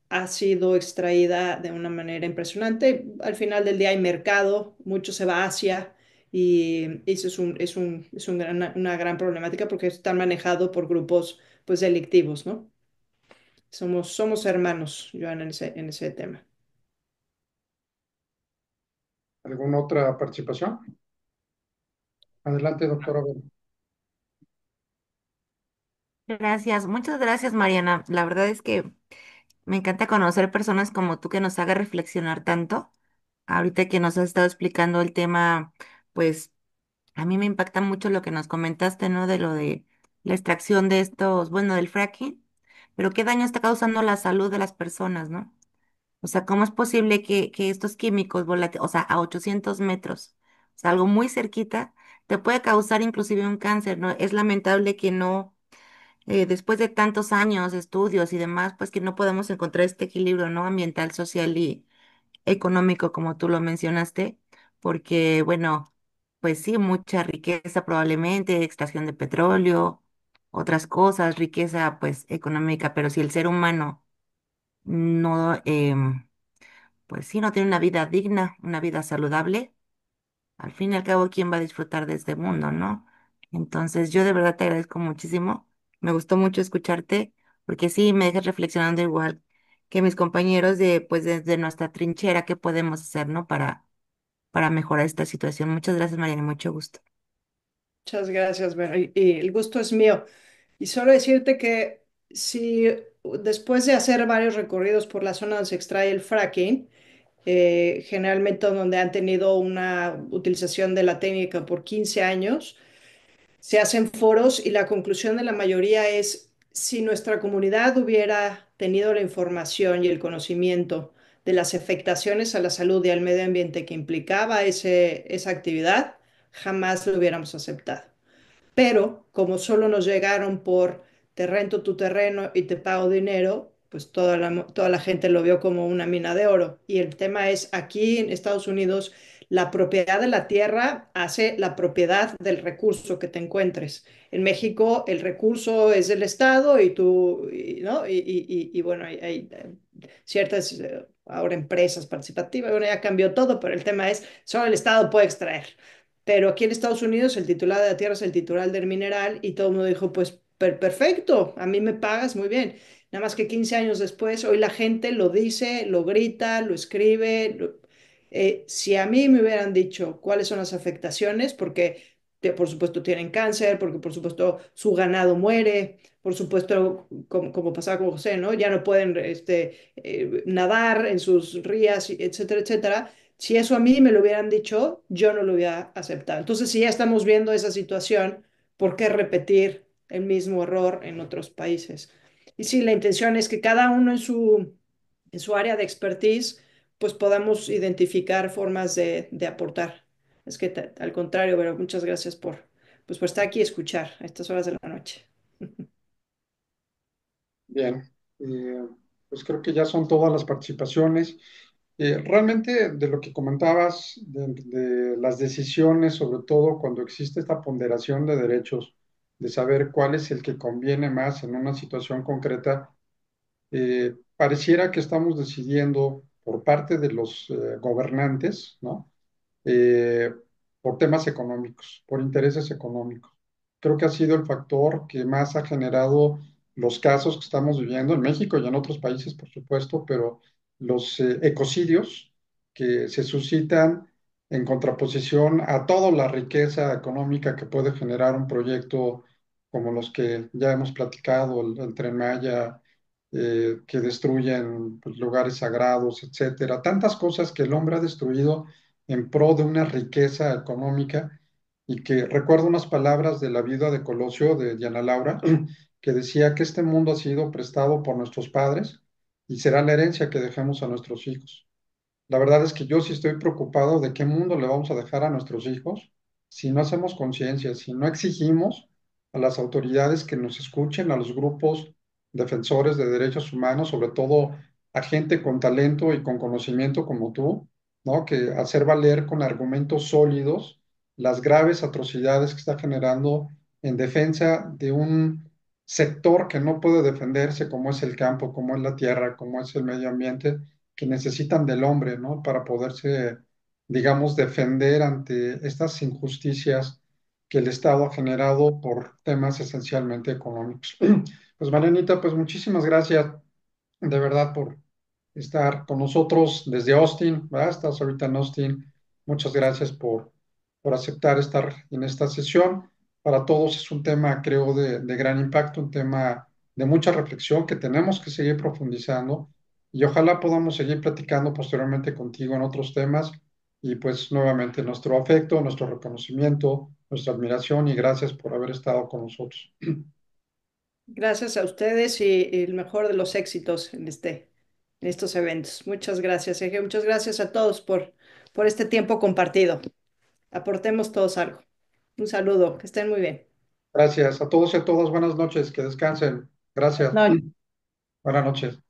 ha sido extraída de una manera impresionante. Al final del día hay mercado, mucho se va a Asia, y eso una gran problemática porque está manejado por grupos pues delictivos, ¿no? Somos hermanos, Joan, en ese tema. ¿Alguna otra participación? Adelante, doctora. Gracias, muchas gracias, Mariana. La verdad es que me encanta conocer personas como tú que nos haga reflexionar tanto. Ahorita que nos has estado explicando el tema, pues a mí me impacta mucho lo que nos comentaste, ¿no? De lo de la extracción de estos, bueno, del fracking, pero qué daño está causando la salud de las personas, ¿no? O sea, ¿cómo es posible que estos químicos volátiles, o sea, a 800 metros, o sea, algo muy cerquita, te puede causar inclusive un cáncer, ¿no? Es lamentable que no, después de tantos años de estudios y demás, pues que no podemos encontrar este equilibrio, ¿no? Ambiental, social y económico, como tú lo mencionaste, porque, bueno, pues sí, mucha riqueza probablemente, extracción de petróleo, otras cosas, riqueza pues económica, pero si el ser humano no, pues sí, no tiene una vida digna, una vida saludable, al fin y al cabo, ¿quién va a disfrutar de este mundo, no? Entonces, yo de verdad te agradezco muchísimo. Me gustó mucho escucharte, porque sí, me dejas reflexionando igual que mis compañeros de, pues, desde nuestra trinchera, ¿qué podemos hacer, no? Para mejorar esta situación. Muchas gracias, Mariana, mucho gusto. Muchas gracias, Vero, y el gusto es mío. Y solo decirte que si después de hacer varios recorridos por la zona donde se extrae el fracking, generalmente donde han tenido una utilización de la técnica por 15 años, se hacen foros y la conclusión de la mayoría es, si nuestra comunidad hubiera tenido la información y el conocimiento de las afectaciones a la salud y al medio ambiente que implicaba esa actividad, jamás lo hubiéramos aceptado. Pero como solo nos llegaron por te rento tu terreno y te pago dinero, pues toda la gente lo vio como una mina de oro. Y el tema es, aquí en Estados Unidos, la propiedad de la tierra hace la propiedad del recurso que te encuentres. En México, el recurso es del Estado y tú, ¿no? Y bueno, hay ciertas, ahora empresas participativas, bueno, ya cambió todo, pero el tema es, solo el Estado puede extraer. Pero aquí en Estados Unidos el titular de la tierra es el titular del mineral y todo el mundo dijo, pues perfecto, a mí me pagas muy bien. Nada más que 15 años después, hoy la gente lo dice, lo grita, lo escribe. Si a mí me hubieran dicho cuáles son las afectaciones, porque por supuesto tienen cáncer, porque por supuesto su ganado muere, por supuesto, como pasaba con José, ¿no? Ya no pueden nadar en sus rías, etcétera, etcétera. Si eso a mí me lo hubieran dicho, yo no lo hubiera aceptado. Entonces, si ya estamos viendo esa situación, ¿por qué repetir el mismo error en otros países? Y sí, la intención es que cada uno en su área de expertise, pues podamos identificar formas de aportar. Es que al contrario, pero muchas gracias pues, por estar aquí y escuchar a estas horas de la noche. Bien, eh, pues creo que ya son todas las participaciones. Realmente de lo que comentabas, de las decisiones, sobre todo cuando existe esta ponderación de derechos, de saber cuál es el que conviene más en una situación concreta, pareciera que estamos decidiendo por parte de los gobernantes, ¿no? eh, por temas económicos, por intereses económicos. Creo que ha sido el factor que más ha generado los casos que estamos viviendo en México y en otros países, por supuesto, pero los ecocidios que se suscitan en contraposición a toda la riqueza económica que puede generar un proyecto como los que ya hemos platicado, el Tren Maya, que destruyen pues, lugares sagrados, etcétera. Tantas cosas que el hombre ha destruido en pro de una riqueza económica y que recuerdo unas palabras de la vida de Colosio, de Diana Laura, que decía que este mundo ha sido prestado por nuestros padres y será la herencia que dejemos a nuestros hijos. La verdad es que yo sí estoy preocupado de qué mundo le vamos a dejar a nuestros hijos si no hacemos conciencia, si no exigimos a las autoridades que nos escuchen, a los grupos defensores de derechos humanos, sobre todo a gente con talento y con conocimiento como tú, ¿no? Que hacer valer con argumentos sólidos las graves atrocidades que está generando en defensa de un sector que no puede defenderse, como es el campo, como es la tierra, como es el medio ambiente que necesitan del hombre, ¿no? Para poderse, digamos, defender ante estas injusticias que el Estado ha generado por temas esencialmente económicos. Pues Marianita, pues muchísimas gracias de verdad por estar con nosotros desde Austin, ¿verdad? Estás ahorita en Austin. Muchas gracias por aceptar estar en esta sesión. Para todos es un tema, creo, de gran impacto, un tema de mucha reflexión que tenemos que seguir profundizando y ojalá podamos seguir platicando posteriormente contigo en otros temas. Y pues nuevamente nuestro afecto, nuestro reconocimiento, nuestra admiración y gracias por haber estado con nosotros. Gracias a ustedes y el mejor de los éxitos en estos eventos. Muchas gracias, Sergio. Muchas gracias a todos por este tiempo compartido. Aportemos todos algo. Un saludo, que estén muy bien. Gracias a todos y a todas. Buenas noches, que descansen. Gracias. No, Buenas noches.